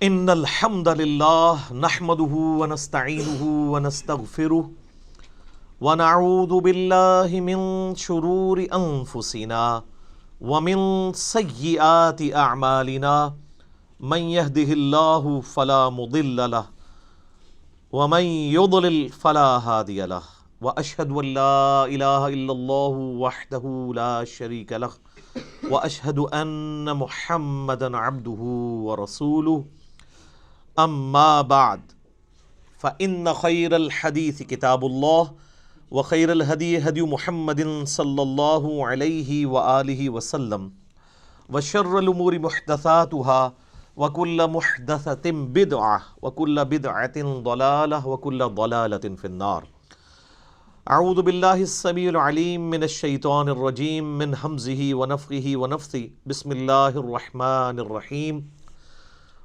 ان الحمد للہ نحمده ونستعینه ونستغفره ونعوذ باللہ من شرور انفسنا ومن سیئات اعمالنا من يهده اللہ فلا مضل له ومن يضلل فلا هادی له واشهد ان لا الہ الا اللہ وحدہ لا شریک له واشهد ان محمدا عبدہ ورسولہ اما بعد فإن خیر الحدیث کتاب اللہ وخیر الہدی ہدی محمد صلی اللہ علیہ وآلہ وسلم وشر الامور محدثاتها وکل محدثۃ بدعہ وکل بدعۃ ضلالہ وکل ضلالۃ فی النار۔ اعوذ باللہ السمیع العلیم من الشیطان الرجیم من ہمزہ ونفخہ ونفثہ بسم اللہ الرحمن الرحیم۔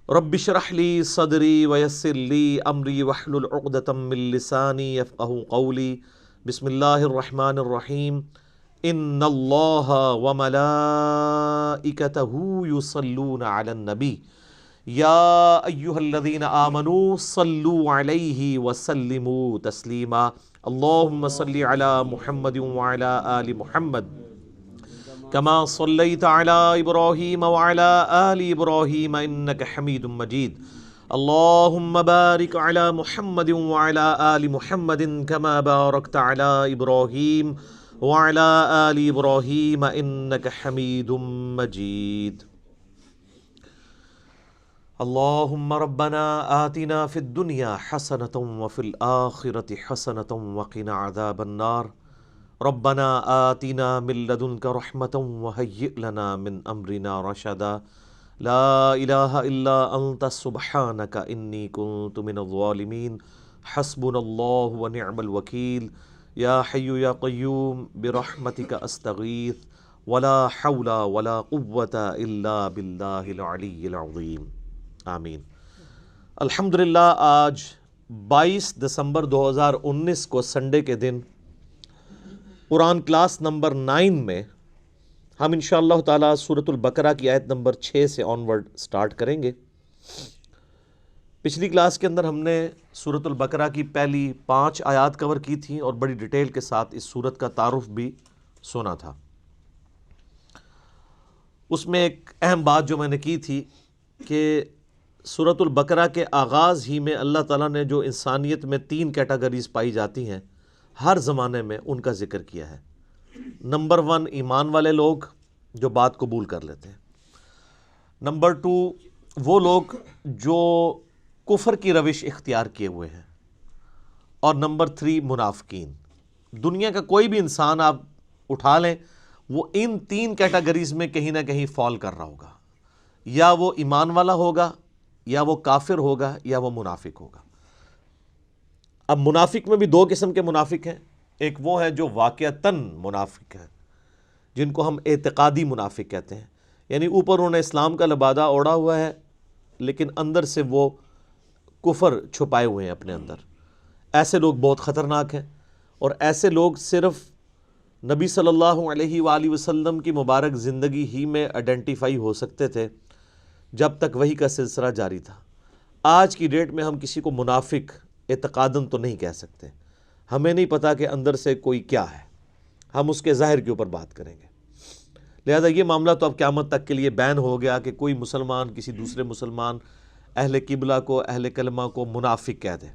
رب اشرح لی صدری ویسر لی امری واحلل عقدۃ من لسانی یفقہوا قولی۔ بسم اللہ الرحمن الرحیم۔ ان اللہ وملائکتہ یصلون علی النبی یا ایہا الذین آمنوا صلوا علیہ وسلموا تسلیما۔ اللہم صلی علی محمد وعلی آل محمد کما صلیت علی ابراہیم وعلی آل ابراہیم انک حمید مجید۔ اللہم بارک علی محمد وعلی آل محمد کما بارکت علی ابراہیم وعلی آل ابراہیم انک حمید مجید۔ اللہم ربنا آتنا فی الدنیا حسنۃ وفی الآخرۃ حسنۃ وقنا عذاب النار۔ ربنا آتنا من لدنک رحمۃ وہیئ لنا من امرنا رشدا۔ لا الہ الا انت سبحانک انی کنت من الظالمین۔ حسبنا اللہ ونعم الوکیل۔ یا حی یا قیوم برحمتک استغیث ولا حول ولا قوة الا باللہ العلی العظیم۔ آمین۔ الحمدللہ آج 22 دسمبر 2019 کو سنڈے کے دن قرآن کلاس نمبر 9 میں ہم انشاءاللہ تعالیٰ سورۃ البقرہ کی آیت نمبر 6 سے آنورڈ سٹارٹ کریں گے۔ پچھلی کلاس کے اندر ہم نے سورۃ البقرہ کی پہلی 5 آیات کور کی تھیں اور بڑی ڈیٹیل کے ساتھ اس سورت کا تعارف بھی سنا تھا۔ اس میں ایک اہم بات جو میں نے کی تھی کہ سورۃ البقرہ کے آغاز ہی میں اللہ تعالیٰ نے جو انسانیت میں 3 کیٹیگریز پائی جاتی ہیں ہر زمانے میں ان کا ذکر کیا ہے۔ نمبر 1 ایمان والے لوگ جو بات قبول کر لیتے ہیں۔ نمبر 2 وہ لوگ جو کفر کی روش اختیار کیے ہوئے ہیں۔ اور نمبر 3 منافقین۔ دنیا کا کوئی بھی انسان آپ اٹھا لیں وہ ان 3 کیٹیگریز میں کہیں نہ کہیں فال کر رہا ہوگا، یا وہ ایمان والا ہوگا، یا وہ کافر ہوگا، یا وہ منافق ہوگا۔ اب منافق میں بھی 2 قسم کے منافق ہیں۔ ایک وہ ہے جو واقعتاً منافق ہیں، جن کو ہم اعتقادی منافق کہتے ہیں، یعنی اوپر انہوں نے اسلام کا لبادہ اوڑھا ہوا ہے لیکن اندر سے وہ کفر چھپائے ہوئے ہیں اپنے اندر۔ ایسے لوگ بہت خطرناک ہیں، اور ایسے لوگ صرف نبی صلی اللہ علیہ وآلہ وسلم کی مبارک زندگی ہی میں آئیڈینٹیفائی ہو سکتے تھے جب تک وحی کا سلسلہ جاری تھا۔ آج کی ڈیٹ میں ہم کسی کو منافق اعتقاداً تو نہیں کہہ سکتے، ہمیں نہیں پتا کہ اندر سے کوئی کیا ہے، ہم اس کے ظاہر کے اوپر بات کریں گے۔ لہذا یہ معاملہ تو اب قیامت تک کے لیے بین ہو گیا کہ کوئی مسلمان کسی دوسرے مسلمان اہل قبلہ کو، اہل کلمہ کو منافق کہہ دے۔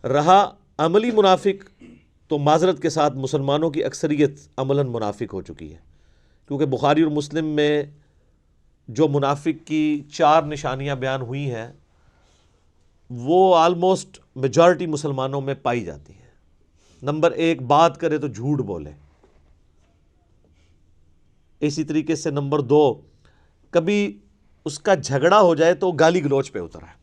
رہا عملی منافق تو معذرت کے ساتھ مسلمانوں کی اکثریت عملاً منافق ہو چکی ہے، کیونکہ بخاری اور مسلم میں جو منافق کی 4 نشانیاں بیان ہوئی ہیں وہ آلموسٹ میجارٹی مسلمانوں میں پائی جاتی ہیں۔ نمبر 1 بات کرے تو جھوٹ بولے۔ اسی طریقے سے نمبر 2 کبھی اس کا جھگڑا ہو جائے تو گالی گلوچ پہ اتر ہے۔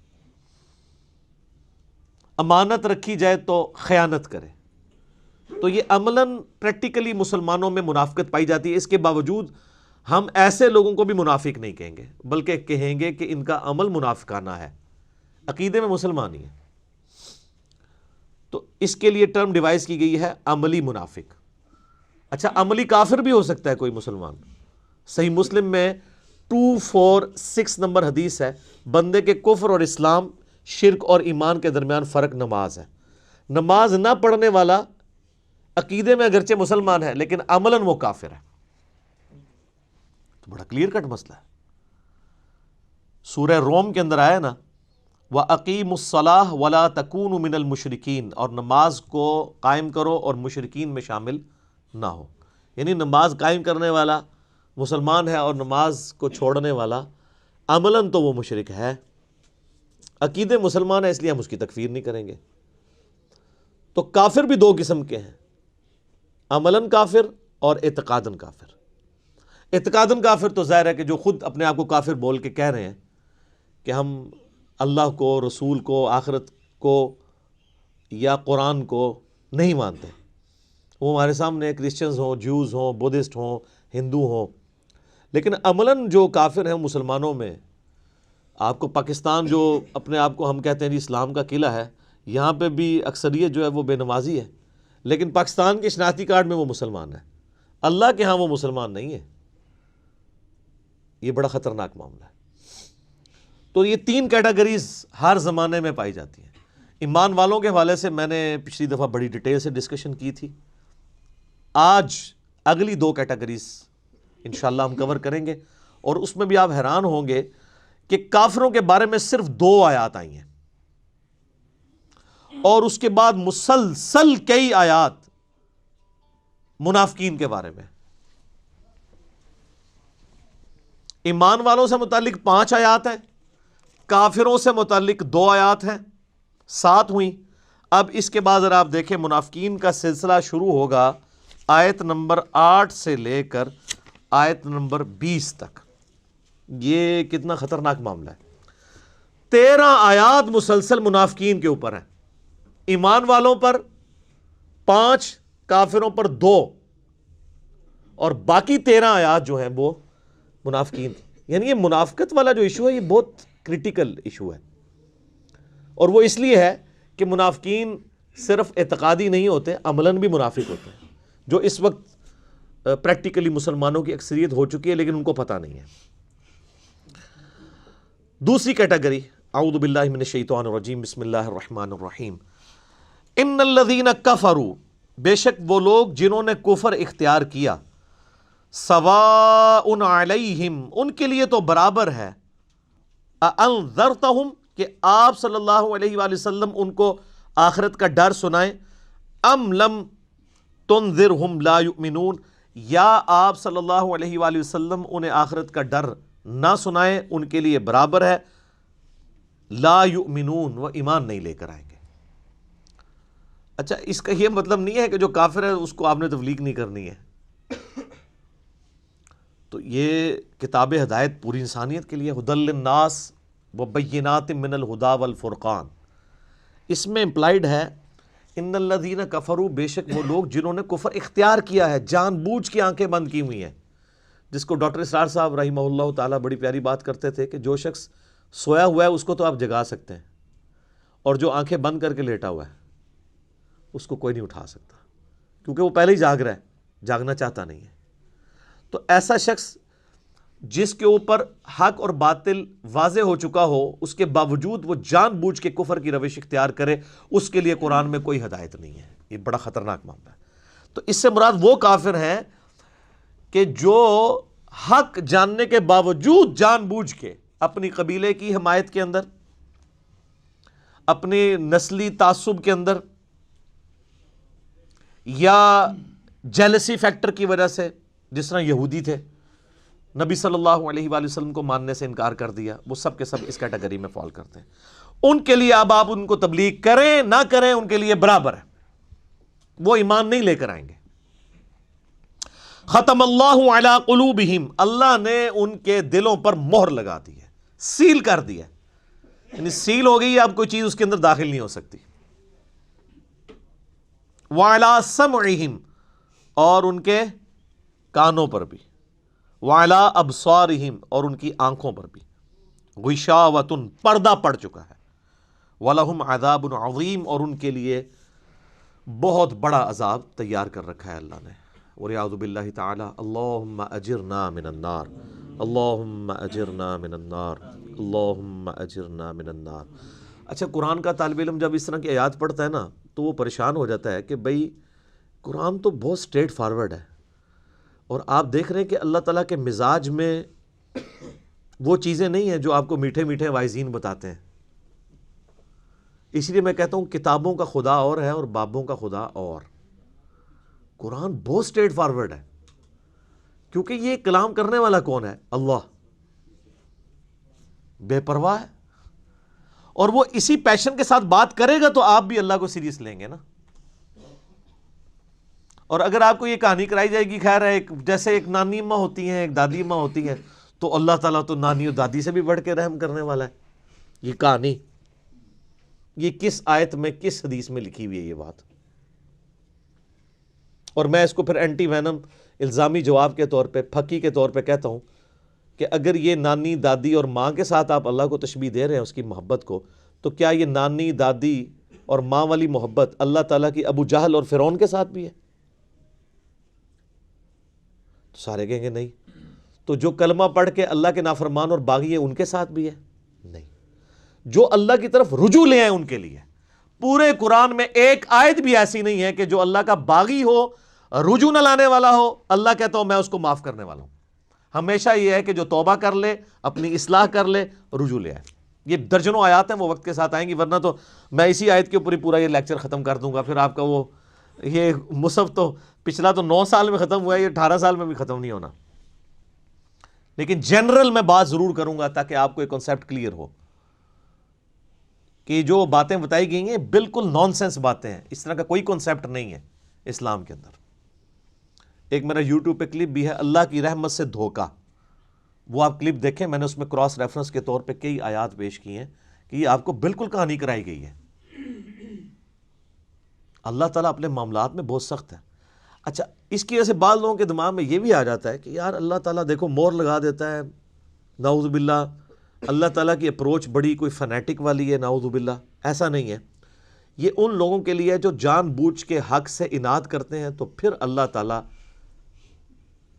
امانت رکھی جائے تو خیانت کرے۔ تو یہ عملاً پریکٹیکلی مسلمانوں میں منافقت پائی جاتی ہے۔ اس کے باوجود ہم ایسے لوگوں کو بھی منافق نہیں کہیں گے، بلکہ کہیں گے کہ ان کا عمل منافقانہ ہے، عقیدے میں مسلمان ہی ہے۔ تو اس کے لیے ٹرم ڈیوائز کی گئی ہے عملی منافق۔ اچھا، عملی کافر بھی ہو سکتا ہے کوئی مسلمان۔ صحیح مسلم میں 246 نمبر حدیث ہے، بندے کے کفر اور اسلام، شرک اور ایمان کے درمیان فرق نماز ہے۔ نماز نہ پڑھنے والا عقیدے میں اگرچہ مسلمان ہے لیکن عملاً وہ کافر ہے۔ تو بڑا کلیئر کٹ مسئلہ ہے۔ سورہ روم کے اندر آیا نا، وَأَقِيمُوا الصَّلَاةَ وَلَا تَكُونُوا مِنَ الْمُشْرِكِينَ، اور نماز کو قائم کرو اور مشرکین میں شامل نہ ہو۔ یعنی نماز قائم کرنے والا مسلمان ہے اور نماز کو چھوڑنے والا عملاً تو وہ مشرک ہے، عقیدے مسلمان ہے اس لیے ہم اس کی تکفیر نہیں کریں گے۔ تو کافر بھی دو قسم کے ہیں، عملاً کافر اور اعتقاداً کافر۔ اعتقاداً کافر تو ظاہر ہے کہ جو خود اپنے آپ کو کافر بول کے کہہ رہے ہیں کہ ہم اللہ کو، رسول کو، آخرت کو یا قرآن کو نہیں مانتے، وہ ہمارے سامنے کرسچنز ہوں، جیوز ہوں، بدھسٹ ہوں، ہندو ہوں۔ لیکن عملاً جو کافر ہیں مسلمانوں میں، آپ کو پاکستان جو اپنے آپ کو ہم کہتے ہیں جی اسلام کا قلعہ ہے، یہاں پہ بھی اکثریت جو ہے وہ بے نمازی ہے، لیکن پاکستان کے شناختی کارڈ میں وہ مسلمان ہے، اللہ کے ہاں وہ مسلمان نہیں ہے۔ یہ بڑا خطرناک معاملہ ہے۔ تو یہ تین کیٹیگریز ہر زمانے میں پائی جاتی ہیں۔ ایمان والوں کے حوالے سے میں نے پچھلی دفعہ بڑی ڈیٹیل سے ڈسکشن کی تھی۔ آج اگلی دو کیٹیگریز انشاءاللہ ہم کور کریں گے، اور اس میں بھی آپ حیران ہوں گے کہ کافروں کے بارے میں صرف 2 آیات آئی ہیں، اور اس کے بعد مسلسل کئی آیات منافقین کے بارے میں۔ ایمان والوں سے متعلق 5 آیات ہیں، کافروں سے متعلق 2 آیات ہیں، 7 ہوئیں۔ اب اس کے بعد اگر آپ دیکھیں منافقین کا سلسلہ شروع ہوگا آیت نمبر 8 سے لے کر آیت نمبر 20 تک۔ یہ کتنا خطرناک معاملہ ہے۔ 13 آیات مسلسل منافقین کے اوپر ہیں، ایمان والوں پر 5، کافروں پر 2، اور باقی 13 آیات جو ہیں وہ منافقین۔ یعنی یہ منافقت والا جو ایشو ہے یہ بہت کریٹیکل ایشو ہے، اور وہ اس لیے ہے کہ منافقین صرف اعتقادی نہیں ہوتے، عملاً بھی منافق ہوتے ہیں، جو اس وقت پریکٹیکلی مسلمانوں کی اکثریت ہو چکی ہے لیکن ان کو پتہ نہیں ہے۔ دوسری کیٹیگری، اعوذ باللہ من الشیطان الرجیم، بسم اللہ الرحمن الرحیم۔ ان الذین کفروا، بے شک وہ لوگ جنہوں نے کفر اختیار کیا، سواء علیہم، ان کے لیے تو برابر ہے، اانذرتہم، کہ آپ صلی اللہ علیہ وآلہ وسلم ان کو آخرت کا ڈر سنائیں، ام لم تنذرہم لا یؤمنون، یا آپ صلی اللہ علیہ وآلہ وسلم انہیں آخرت کا ڈر نہ سنائیں، ان کے لیے برابر ہے، لا یؤمنون، وہ ایمان نہیں لے کر آئیں گے۔ اچھا، اس کا یہ مطلب نہیں ہے کہ جو کافر ہے اس کو آپ نے تبلیغ نہیں کرنی ہے۔ تو یہ کتاب ہدایت پوری انسانیت کے لیے، ھدی للناس وبینات من الہدی والفرقان، اس میں امپلائیڈ ہے ان الذین کفروا، بے شک وہ لوگ جنہوں نے کفر اختیار کیا ہے، جان بوجھ کی آنکھیں بند کی ہوئی ہیں، جس کو ڈاکٹر اسرار صاحب رحمہ اللہ تعالیٰ بڑی پیاری بات کرتے تھے کہ جو شخص سویا ہوا ہے اس کو تو آپ جگا سکتے ہیں، اور جو آنکھیں بند کر کے لیٹا ہوا ہے اس کو کوئی نہیں اٹھا سکتا، کیونکہ وہ پہلے ہی جاگ رہا ہے، جاگنا چاہتا نہیں ہے۔ تو ایسا شخص جس کے اوپر حق اور باطل واضح ہو چکا ہو، اس کے باوجود وہ جان بوجھ کے کفر کی روش اختیار کرے، اس کے لیے قرآن میں کوئی ہدایت نہیں ہے۔ یہ بڑا خطرناک معاملہ ہے۔ تو اس سے مراد وہ کافر ہیں کہ جو حق جاننے کے باوجود جان بوجھ کے اپنی قبیلے کی حمایت کے اندر، اپنی نسلی تعصب کے اندر، یا جیلسی فیکٹر کی وجہ سے، جس طرح یہودی تھے، نبی صلی اللہ علیہ وآلہ وسلم کو ماننے سے انکار کر دیا، وہ سب کے سب اس کیٹیگری میں فال کرتے ہیں۔ ان کے لیے اب آپ ان کو تبلیغ کریں نہ کریں ان کے لیے برابر ہے، وہ ایمان نہیں لے کر آئیں گے۔ ختم اللہ علی قلوبہم، اللہ نے ان کے دلوں پر مہر لگا دی ہے، سیل کر دیا، یعنی سیل ہو گئی، اب کوئی چیز اس کے اندر داخل نہیں ہو سکتی۔ وعلی سمعہم، اور ان کے کانوں پر بھی، وعلی ابصارہم، اور ان کی آنکھوں پر بھی، غشاوۃ، پردہ پڑ چکا ہے، وَلَهُمْ عَذَابٌ عَظِيمٌ، اور ان کے لیے بہت بڑا عذاب تیار کر رکھا ہے اللہ نے۔ وَلِعَوْذُ بِاللَّهِ تَعَالَى اللَّهُمَّ أَجِرْنَا مِنَ النَّارِ اللہم اجرنا من النار، اللہم اجرنا من النار۔ اچھا، قرآن کا طالب علم جب اس طرح کی آیات پڑھتا ہے نا تو وہ پریشان ہو جاتا ہے کہ بھئی قرآن تو بہت سٹریٹ فارورڈ ہے، اور آپ دیکھ رہے ہیں کہ اللہ تعالیٰ کے مزاج میں وہ چیزیں نہیں ہیں جو آپ کو میٹھے میٹھے وائزین بتاتے ہیں۔ اس لیے میں کہتا ہوں کتابوں کا خدا اور ہے اور بابوں کا خدا اور۔ قرآن بہت سٹریٹ فارورڈ ہے، کیونکہ یہ کلام کرنے والا کون ہے؟ اللہ، بے پرواہ ہے، اور وہ اسی پیشن کے ساتھ بات کرے گا تو آپ بھی اللہ کو سیریس لیں گے نا۔ اور اگر آپ کو یہ کہانی کرائی جائے گی، خیر ہے، جیسے ایک نانی اماں ہوتی ہیں، ایک دادی اماں ہوتی ہیں، تو اللہ تعالیٰ تو نانی اور دادی سے بھی بڑھ کے رحم کرنے والا ہے۔ یہ کہانی، یہ کس آیت میں، کس حدیث میں لکھی ہوئی ہے یہ بات؟ اور میں اس کو پھر اینٹی وینم الزامی جواب کے طور پہ، پھکی کے طور پہ کہتا ہوں کہ اگر یہ نانی دادی اور ماں کے ساتھ آپ اللہ کو تشبیہ دے رہے ہیں اس کی محبت کو، تو کیا یہ نانی دادی اور ماں والی محبت اللہ تعالیٰ کی ابو جہل اور فرعون کے ساتھ بھی ہے؟ تو سارے کہیں گے نہیں۔ تو جو کلمہ پڑھ کے اللہ کے نافرمان اور باغی ہے ان کے ساتھ بھی ہے؟ نہیں۔ جو اللہ کی طرف رجوع لے آئے ان کے لیے۔ پورے قرآن میں ایک آیت بھی ایسی نہیں ہے کہ جو اللہ کا باغی ہو، رجوع نہ لانے والا ہو، اللہ کہتا ہوں میں اس کو معاف کرنے والا ہوں۔ ہمیشہ یہ ہے کہ جو توبہ کر لے، اپنی اصلاح کر لے، رجوع لے آئے۔ یہ درجنوں آیات ہیں، وہ وقت کے ساتھ آئیں گی، ورنہ تو میں اسی آیت کے اوپر ہی پورا یہ لیکچر ختم کر دوں گا، پھر آپ کا وہ یہ مصحف تو پچھلا تو 9 سال میں ختم ہوا ہے، یہ 18 سال میں بھی ختم نہیں ہونا۔ لیکن جنرل میں بات ضرور کروں گا تاکہ آپ کو ایک کنسیپٹ کلیئر ہو کہ جو باتیں بتائی گئی ہیں بالکل نان سینس باتیں ہیں، اس طرح کا کوئی کنسیپٹ نہیں ہے اسلام کے اندر۔ ایک میرا یوٹیوب پہ کلپ بھی ہے، اللہ کی رحمت سے دھوکہ، وہ آپ کلپ دیکھیں، میں نے اس میں کراس ریفرنس کے طور پہ کئی آیات پیش کی ہیں کہ یہ آپ کو بالکل کہانی کرائی گئی ہے۔ اللہ تعالیٰ اپنے معاملات میں بہت سخت ہے۔ اچھا، اس کی وجہ سے بعض لوگوں کے دماغ میں یہ بھی آ جاتا ہے کہ یار اللہ تعالیٰ دیکھو مور لگا دیتا ہے، نعوذ باللہ اللہ تعالیٰ کی اپروچ بڑی کوئی فنیٹک والی ہے، نعوذ باللہ۔ ایسا نہیں ہے، یہ ان لوگوں کے لیے جو جان بوجھ کے حق سے اناد کرتے ہیں، تو پھر اللہ تعالیٰ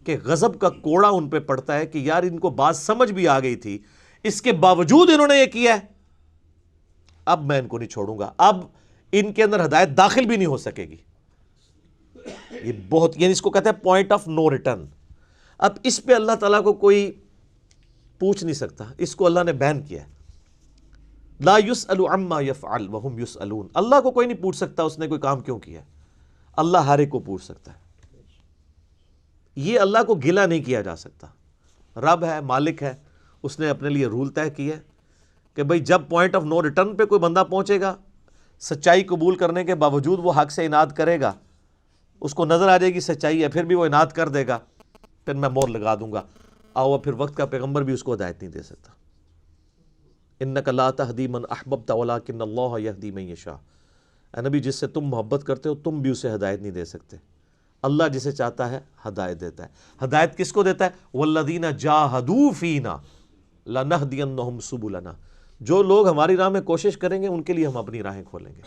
کہ غضب کا کوڑا ان پہ پڑتا ہے کہ یار ان کو بات سمجھ بھی آ گئی تھی، اس کے باوجود انہوں نے یہ کیا ہے، اب میں ان کو نہیں چھوڑوں گا، اب ان کے اندر ہدایت داخل بھی نہیں ہو سکے گی۔ یہ بہت، یعنی اس کو کہتے ہیں پوائنٹ آف نو ریٹرن۔ اب اس پہ اللہ تعالیٰ کو کوئی پوچھ نہیں سکتا، اس کو اللہ نے بین کیا ہے۔ لا یسأل عما یفعل وہم یسألون، اللہ کو کوئی نہیں پوچھ سکتا اس نے کوئی کام کیوں کیا ہے، اللہ ہر ایک کو پوچھ سکتا ہے۔ یہ اللہ کو گلہ نہیں کیا جا سکتا، رب ہے، مالک ہے، اس نے اپنے لیے رول طے کیا ہے کہ بھئی جب پوائنٹ آف نو ریٹرن پہ کوئی بندہ پہنچے گا، سچائی قبول کرنے کے باوجود وہ حق سے اناد کرے گا، اس کو نظر آ جائے گی سچائی ہے، پھر بھی وہ اناد کر دے گا، پھر میں مور لگا دوں گا، آؤ پھر وقت کا پیغمبر بھی اس کو ہدایت نہیں دے سکتا۔ انک لا تہدی من احببت ولکن اللہ یہدی من یشاء، اے نبی جس سے تم محبت کرتے ہو تم بھی اسے ہدایت نہیں دے سکتے، اللہ جسے چاہتا ہے ہدایت دیتا ہے۔ ہدایت کس کو دیتا ہے؟ والذین جاہدوا فینا لنہدینہم سبلنا، جو لوگ ہماری راہ میں کوشش کریں گے ان کے لیے ہم اپنی راہیں کھولیں گے۔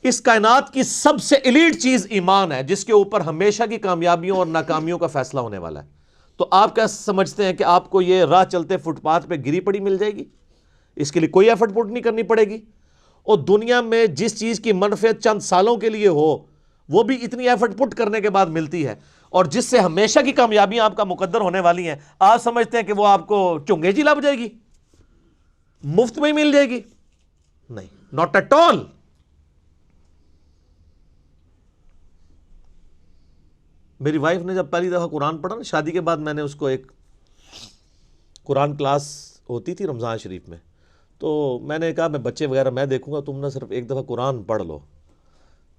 اس کائنات کی سب سے ایلیٹ چیز ایمان ہے، جس کے اوپر ہمیشہ کی کامیابیوں اور ناکامیوں کا فیصلہ ہونے والا ہے۔ تو آپ کیا سمجھتے ہیں کہ آپ کو یہ راہ چلتے فٹ پاتھ پہ گری پڑی مل جائے گی؟ اس کے لیے کوئی ایفرٹ پٹ نہیں کرنی پڑے گی، اور دنیا میں جس چیز کی منفعت چند سالوں کے لیے ہو وہ بھی اتنی ایفرٹ پٹ کرنے کے بعد ملتی ہے، اور جس سے ہمیشہ کی کامیابیاں آپ کا مقدر ہونے والی ہیں، آپ سمجھتے ہیں کہ وہ آپ کو چنگے جی لب جائے گی، مفت میں ہی مل جائے گی؟ نہیں، ناٹ ایٹ آل۔ میری وائف نے جب پہلی دفعہ قرآن پڑھا نا شادی کے بعد، میں نے اس کو ایک قرآن کلاس ہوتی تھی رمضان شریف میں، تو میں نے کہا میں بچے وغیرہ میں دیکھوں گا، تم نہ صرف ایک دفعہ قرآن پڑھ لو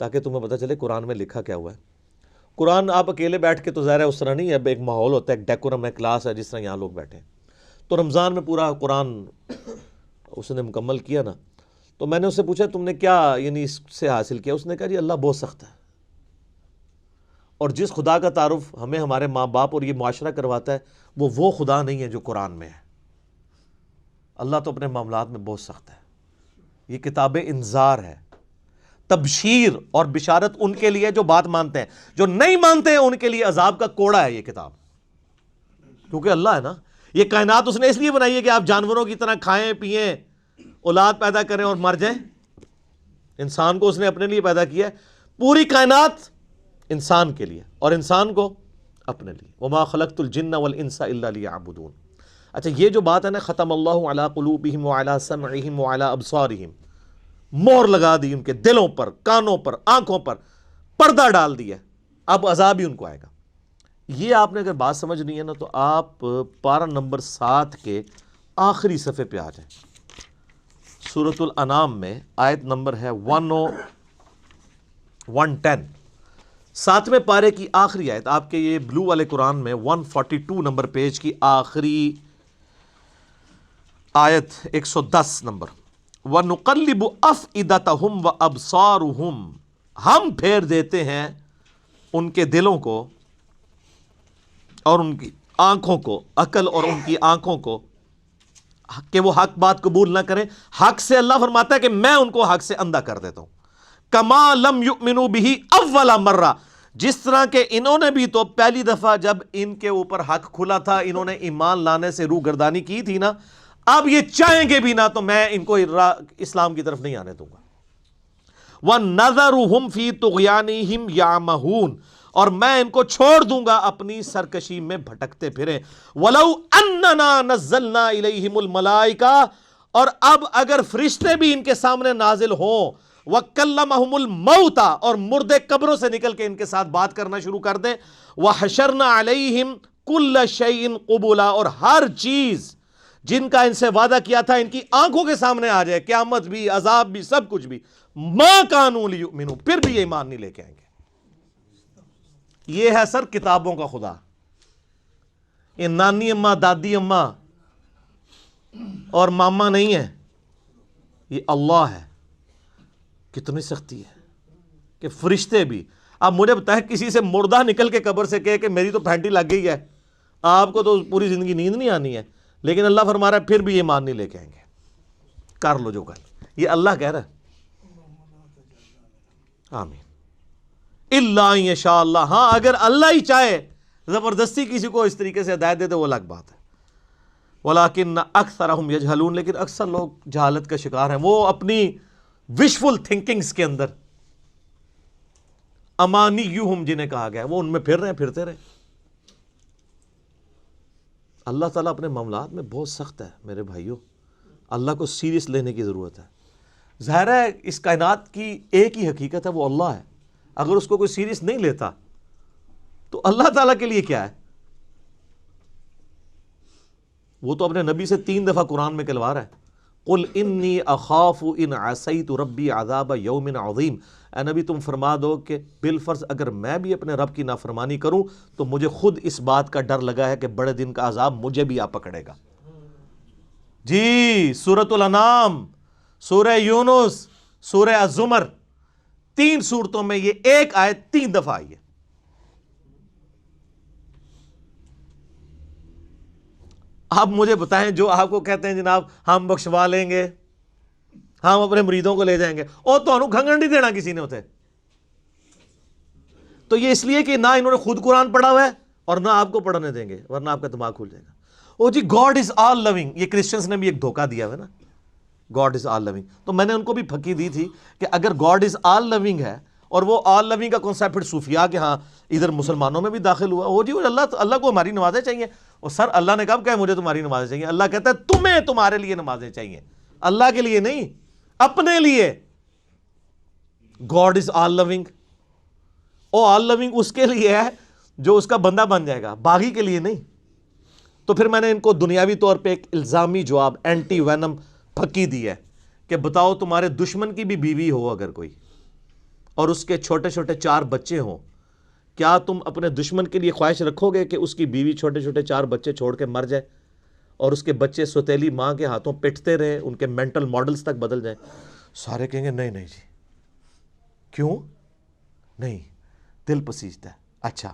تاکہ تمہیں پتہ چلے قرآن میں لکھا کیا ہوا ہے۔ قرآن آپ اکیلے بیٹھ کے تو ظاہر ہے اس طرح نہیں ہے، اب ایک ماحول ہوتا ہے، ایک ڈیکورم ہے، کلاس ہے، جس طرح یہاں لوگ بیٹھے ہیں۔ تو رمضان میں پورا قرآن اس نے مکمل کیا نا، تو میں نے اس سے پوچھا تم نے کیا یعنی اس سے حاصل کیا؟ اس نے کہا جی اللہ بہت سخت ہے، اور جس خدا کا تعارف ہمیں ہمارے ماں باپ اور یہ معاشرہ کرواتا ہے وہ خدا نہیں ہے جو قرآن میں ہے۔ اللہ تو اپنے معاملات میں بہت سخت ہے۔ یہ کتاب انذار ہے، تبشیر اور بشارت ان کے لیے جو بات مانتے ہیں، جو نہیں مانتے ہیں ان کے لیے عذاب کا کوڑا ہے یہ کتاب۔ کیونکہ اللہ ہے نا. یہ کائنات اس نے اس لیے بنائی ہے کہ آپ جانوروں کی طرح کھائیں پئیں, اولاد پیدا کریں اور مر جائیں. انسان کو اس نے اپنے لیے پیدا کیا ہے, پوری کائنات انسان کے لیے اور انسان کو اپنے لیے. وما خلقت الجن والانس الا لیعبدون. اچھا یہ جو بات ہے نا, ختم اللہ علی قلوبہم وعلی سمعہم وعلی ابصارہم, مہر لگا دی ان کے دلوں پر, کانوں پر, آنکھوں پر, پردہ ڈال دیا, اب عذاب ہی ان کو آئے گا. یہ آپ نے اگر بات سمجھنی ہے نا تو آپ پارہ نمبر 7 کے آخری صفحے پہ آ جائیں. سورۃ الانعام میں آیت نمبر ہے 110, 7ویں پارے کی آخری آیت, آپ کے یہ بلو والے قرآن میں 142 نمبر پیج کی آخری آیت 110 نمبر. وَنُقَلِّبُ أَفْئِدَتَهُمْ وَأَبْصَارُهُمْ, ہم پھیر دیتے ہیں ان کے دلوں کو اور ان کی آنکھوں کو, عقل اور ان کی آنکھوں کو, کہ وہ حق بات قبول نہ کریں. حق سے اللہ فرماتا ہے کہ میں ان کو حق سے اندھا کر دیتا ہوں. کما لم یؤمنوا بہ اول مرہ, جس طرح کہ انہوں نے بھی تو پہلی دفعہ جب ان کے اوپر حق کھلا تھا انہوں نے ایمان لانے سے روح گردانی کی تھی نا, اب یہ چاہیں گے بھی نہ تو میں ان کو اسلام کی طرف نہیں آنے دوں گا. وَنَذَرُهُمْ فِي طُغْيَانِهِمْ يَعْمَهُونَ, اور میں ان کو چھوڑ دوں گا اپنی سرکشی میں بھٹکتے پھریں. وَلَوْ أَنَّنَا نَزَّلْنَا إِلَيْهِمُ الْمَلَائِكَةَ, اور اب اگر فرشتے بھی ان کے سامنے نازل ہوں, وَكَلَّمَهُمُ الْمَوْتَى, اور مردے قبروں سے نکل کے ان کے ساتھ بات کرنا شروع کر دیں. وَحَشَرْنَا عَلَيْهِمْ كُلَّ شَيْءٍ قُبُولًا, اور ہر چیز جن کا ان سے وعدہ کیا تھا ان کی آنکھوں کے سامنے آ جائے, قیامت بھی, عذاب بھی, سب کچھ بھی. مَا كَانُوا لِيُؤْمِنُوا, پھر بھی یہ ایمان نہیں لے کے آئیں گے. یہ ہے سر کتابوں کا خدا. یہ نانی اماں, دادی اماں اور ماما نہیں ہے, یہ اللہ ہے. کتنی سختی ہے کہ فرشتے بھی. اب مجھے بتائیں کسی سے مردہ نکل کے قبر سے کہے کہ میری تو پھینٹی لگ گئی ہے, آپ کو تو پوری زندگی نیند نہیں آنی ہے, لیکن اللہ فرما رہا ہے پھر بھی یہ ایمان نہیں لے کے آئیں گے. کر لو جو کر. یہ اللہ کہہ رہا ہے. آمین. الا ان یشاء اللہ, ہاں اگر اللہ ہی چاہے زبردستی کسی کو اس طریقے سے ہدایت دے دے وہ الگ بات ہے. ولیکن اکثرہم یجہلون, لیکن اکثر لوگ جہالت کا شکار ہیں. وہ اپنی وشفل تھنکنگز کے اندر, امانیہم جنہیں کہا گیا, وہ ان میں پھر رہے ہیں, پھرتے رہے. اللہ تعالیٰ اپنے معاملات میں بہت سخت ہے میرے بھائیوں. اللہ کو سیریس لینے کی ضرورت ہے. ظاہر ہے اس کائنات کی ایک ہی حقیقت ہے, وہ اللہ ہے. اگر اس کو کوئی سیریس نہیں لیتا تو اللہ تعالیٰ کے لیے کیا ہے؟ وہ تو اپنے نبی سے 3 دفعہ قرآن میں کہلوا رہا ہے, قل انی اخاف ان عصیت ربی عذاب یوم عظیم. اے نبی تم فرما دو کہ بالفرض اگر میں بھی اپنے رب کی نافرمانی کروں تو مجھے خود اس بات کا ڈر لگا ہے کہ بڑے دن کا عذاب مجھے بھی آ پکڑے گا. جی سورۃ الانعام, سورہ یونس, سورہ الزمر, 3 سورتوں میں یہ ایک آیت 3 دفعہ آئی ہے. آپ مجھے بتائیں جو آپ کو کہتے ہیں جناب ہم بخشوا لیں گے, ہم اپنے مریدوں کو لے جائیں گے, اور تو انہوں کھنگن نہیں دینا کسی نے ہوتے. تو یہ اس لیے کہ نہ انہوں نے خود قرآن پڑھا ہوا ہے اور نہ آپ کو پڑھنے دیں گے, ورنہ آپ کا دماغ کھل جائے گا. او جی گاڈ از آل لونگ, یہ کرسچنز نے بھی ایک دھوکہ دیا ہے نا, گاڈ از آل لونگ. تو میں نے ان کو بھی پھکی دی تھی کہ اگر گاڈ از آل لونگ ہے اور وہ آل لونگ کا کنسیپٹ پھر صوفیاء کے ہاں ادھر مسلمانوں میں بھی داخل ہوا, وہ جی اللہ کو ہماری نمازیں چاہیے. اور سر اللہ نے کب کہا مجھے تمہاری نمازیں چاہیے؟ اللہ کہتا ہے تمہیں تمہارے لیے نمازیں چاہیے, اللہ کے لیے نہیں, اپنے لیے. گاڈ از آل لونگ, او آل لونگ اس کے لیے ہے جو اس کا بندہ بن جائے گا, باغی کے لیے نہیں. تو پھر میں نے ان کو دنیاوی طور پہ ایک الزامی جواب, اینٹی وینم پھکی دی ہے کہ بتاؤ تمہارے دشمن کی بھی بیوی ہو اگر کوئی اور اس کے چھوٹے چھوٹے 4 بچے ہوں, کیا تم اپنے دشمن کے لیے خواہش رکھو گے کہ اس کی بیوی چھوٹے چھوٹے 4 بچے چھوڑ کے مر جائے اور اس کے بچے سوتیلی ماں کے ہاتھوں پٹتے رہیں, ان کے مینٹل ماڈلز تک بدل جائیں؟ سارے کہیں گے نہیں نہیں جی. کیوں نہیں؟ دل پسیجتا ہے. اچھا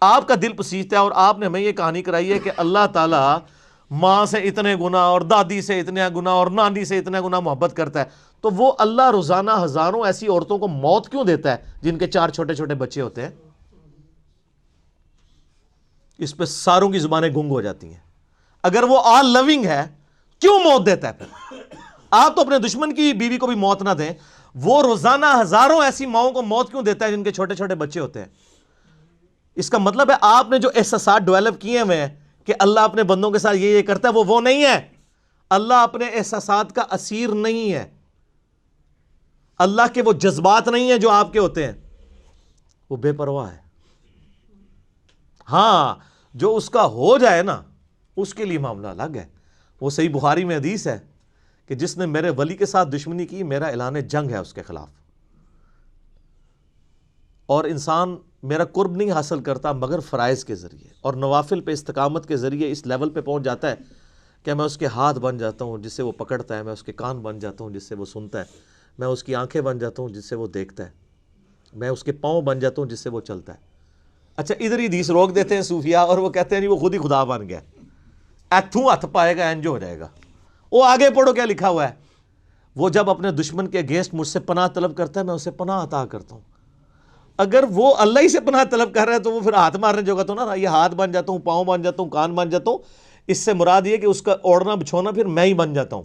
آپ کا دل پسیجتا ہے اور آپ نے ہمیں یہ کہانی کرائی ہے کہ اللہ تعالیٰ ماں سے اتنے گنا اور دادی سے اتنے گنا اور نانی سے اتنے گنا محبت کرتا ہے, تو وہ اللہ روزانہ ہزاروں ایسی عورتوں کو موت کیوں دیتا ہے جن کے 4 چھوٹے چھوٹے بچے ہوتے ہیں؟ اس پہ ساروں کی زبانیں گنگ ہو جاتی ہیں. اگر وہ آل لونگ ہے کیوں موت دیتا ہے پھر؟ آپ تو اپنے دشمن کی بیوی کو بھی موت نہ دیں, وہ روزانہ ہزاروں ایسی ماؤں کو موت کیوں دیتا ہے جن کے چھوٹے چھوٹے بچے ہوتے ہیں؟ اس کا مطلب ہے آپ نے جو احساسات ڈیولپ کیے ہوئے ہیں کہ اللہ اپنے بندوں کے ساتھ یہ کرتا ہے, وہ نہیں ہے. اللہ اپنے احساسات کا اسیر نہیں ہے. اللہ کے وہ جذبات نہیں ہیں جو آپ کے ہوتے ہیں, وہ بے پرواہ ہے. ہاں جو اس کا ہو جائے نا اس کے لیے معاملہ الگ ہے. وہ صحیح بخاری میں حدیث ہے کہ جس نے میرے ولی کے ساتھ دشمنی کی, میرا اعلان جنگ ہے اس کے خلاف. اور انسان میرا قرب نہیں حاصل کرتا مگر فرائض کے ذریعے اور نوافل پہ استقامت کے ذریعے اس لیول پہ پہنچ جاتا ہے کہ میں اس کے ہاتھ بن جاتا ہوں جس سے وہ پکڑتا ہے, میں اس کے کان بن جاتا ہوں جس سے وہ سنتا ہے, میں اس کی آنکھیں بن جاتا ہوں جس سے وہ دیکھتا ہے, میں اس کے پاؤں بن جاتا ہوں جس سے وہ چلتا ہے. اچھا ادھر ہی حدیث روک دیتے ہیں صوفیاء اور وہ کہتے ہیں نہیں وہ خود ہی خدا بن گیا, ایتھوں ہاتھ پائے گا انج ہو جائے گا. وہ آگے پڑھو کیا لکھا ہوا ہے, وہ جب اپنے دشمن کے اگینسٹ مجھ سے پناہ طلب کرتا ہے میں اسے پناہ عطا کرتا ہوں. اگر وہ اللہ ہی سے پناہ طلب کر رہا ہے تو وہ پھر ہاتھ مارنے جو گا تو نا, یہ ہاتھ بن جاتا ہوں, پاؤں بن جاتا ہوں, کان بن جاتا ہوں. اس سے مراد یہ کہ اس کا اوڑھنا بچھونا پھر میں ہی بن جاتا ہوں.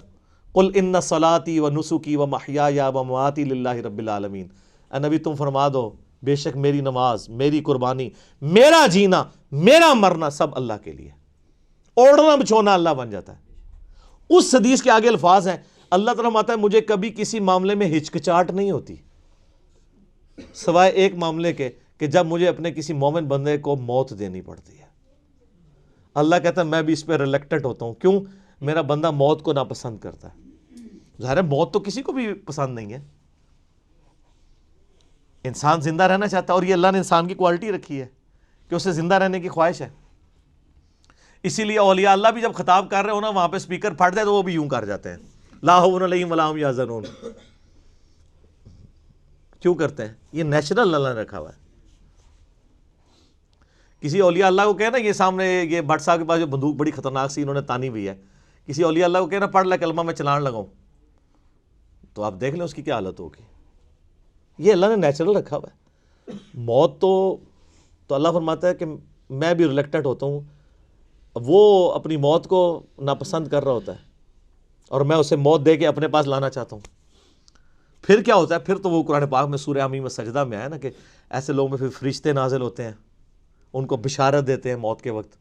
قل ان صلاتی و نسکی و محیای و مماتی للہ رب العالمین. اے نبی تم فرما دو بے شک میری نماز, میری قربانی, میرا جینا, میرا مرنا سب اللہ کے لیے. اوڑھنا بچھونا اللہ بن جاتا ہے. اس حدیث کے آگے الفاظ ہیں, اللہ تعالیٰ فرماتا ہے مجھے کبھی کسی معاملے میں ہچکچاہٹ نہیں ہوتی سوائے ایک معاملے کے کہ جب مجھے اپنے کسی مومن بندے کو موت دینی پڑتی ہے. اللہ کہتا ہے میں بھی اس پہ ریلیکٹڈ ہوتا ہوں. کیوں؟ میرا بندہ موت کو ناپسند کرتا ہے. ظاہر ہے موت تو کسی کو بھی پسند نہیں ہے, انسان زندہ رہنا چاہتا ہے اور یہ اللہ نے انسان کی کوالٹی رکھی ہے کہ اسے زندہ رہنے کی خواہش ہے. اسی لیے اولیاء اللہ بھی جب خطاب کر رہے ہو نا وہاں پہ سپیکر پھٹ جائے تو وہ بھی یوں کر جاتے ہیں, لا حول علیہم ولا ہم یحزنون. کیوں کرتے ہیں؟ یہ نیچرل اللہ نے رکھا ہوا ہے. کسی اولیاء اللہ کو کہنا یہ سامنے یہ بٹ صاحب کے پاس جو بندوق بڑی خطرناک سی انہوں نے تانی ہوئی ہے, کسی اولیاء اللہ کو کہنا پڑھ لے کلمہ میں چلان لگاؤں, تو آپ دیکھ لیں اس کی کیا حالت ہوگی. یہ اللہ نے نیچرل رکھا ہوا ہے. موت تو اللہ فرماتا ہے کہ میں بھی ریلیکٹڈ ہوتا ہوں. وہ اپنی موت کو ناپسند کر رہا ہوتا ہے اور میں اسے موت دے کے اپنے پاس لانا چاہتا ہوں. پھر کیا ہوتا ہے؟ پھر تو وہ قرآن پاک میں سورہ حمیم سجدہ میں آیا نا کہ ایسے لوگوں میں پھر فرشتے نازل ہوتے ہیں, ان کو بشارت دیتے ہیں موت کے وقت.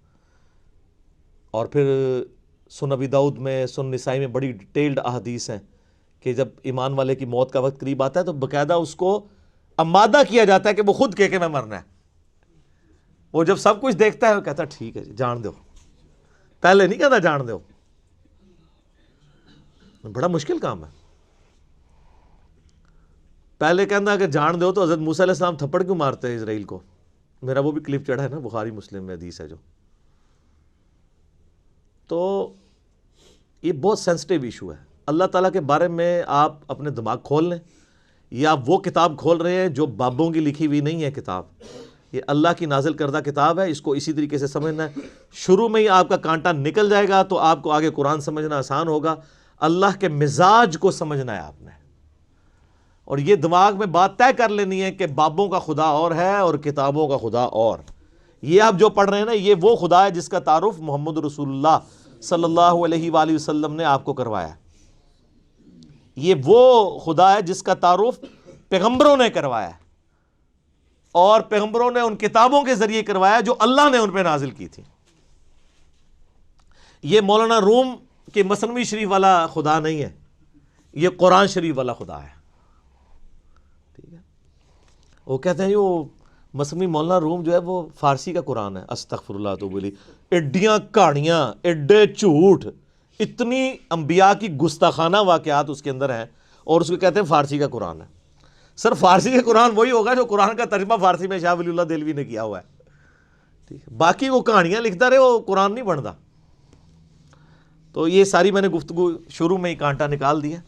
اور پھر سنن ابی داؤد میں, سنن نسائی میں بڑی ڈیٹیلڈ احادیث ہیں کہ جب ایمان والے کی موت کا وقت قریب آتا ہے تو باقاعدہ اس کو آمادہ کیا جاتا ہے کہ وہ خود کہ میں مرنا ہے. وہ جب سب کچھ دیکھتا ہے وہ کہتا ہے ٹھیک ہے جی جان دو, پہلے نہیں کہتا جان دو. بڑا مشکل کام ہے. پہلے کہنا کہ جان دو تو حضرت موسیٰ علیہ السلام تھپڑ کیوں مارتے ہیں اسرائیل کو؟ میرا وہ بھی کلپ چڑھا ہے نا, بخاری مسلم میں حدیث ہے جو. تو یہ بہت سینسٹیو ایشو ہے. اللہ تعالیٰ کے بارے میں آپ اپنے دماغ کھول لیں, یا وہ کتاب کھول رہے ہیں جو بابوں کی لکھی ہوئی نہیں ہے کتاب, یہ اللہ کی نازل کردہ کتاب ہے. اس کو اسی طریقے سے سمجھنا ہے. شروع میں ہی آپ کا کانٹا نکل جائے گا تو آپ کو آگے قرآن سمجھنا آسان ہوگا. اللہ کے مزاج کو سمجھنا ہے آپ نے, اور یہ دماغ میں بات طے کر لینی ہے کہ بابوں کا خدا اور ہے اور کتابوں کا خدا اور. یہ آپ جو پڑھ رہے ہیں نا یہ وہ خدا ہے جس کا تعارف محمد رسول اللہ صلی اللہ علیہ وآلہ وسلم نے آپ کو کروایا. یہ وہ خدا ہے جس کا تعارف پیغمبروں نے کروایا ہے, اور پیغمبروں نے ان کتابوں کے ذریعے کروایا جو اللہ نے ان پہ نازل کی تھی. یہ مولانا روم کے مثنوی شریف والا خدا نہیں ہے, یہ قرآن شریف والا خدا ہے. ٹھیک ہے, وہ کہتے ہیں وہ مثنوی مولانا روم جو ہے وہ فارسی کا قرآن ہے. استغفر اللہ تو بولی ایڈیاں کہانیاں, ایڈے جھوٹ, اتنی انبیاء کی گستاخانہ واقعات اس کے اندر ہیں, اور اس کو کہتے ہیں فارسی کا قرآن ہے. سر فارسی کا قرآن وہی ہوگا جو قرآن کا ترجمہ فارسی میں شاہ ولی اللہ دہلوی نے کیا ہوا ہے. ٹھیک ہے, باقی وہ کہانیاں لکھتا رہے وہ قرآن نہیں بنتا. تو یہ ساری میں نے گفتگو شروع میں ہی کانٹا نکال دیا.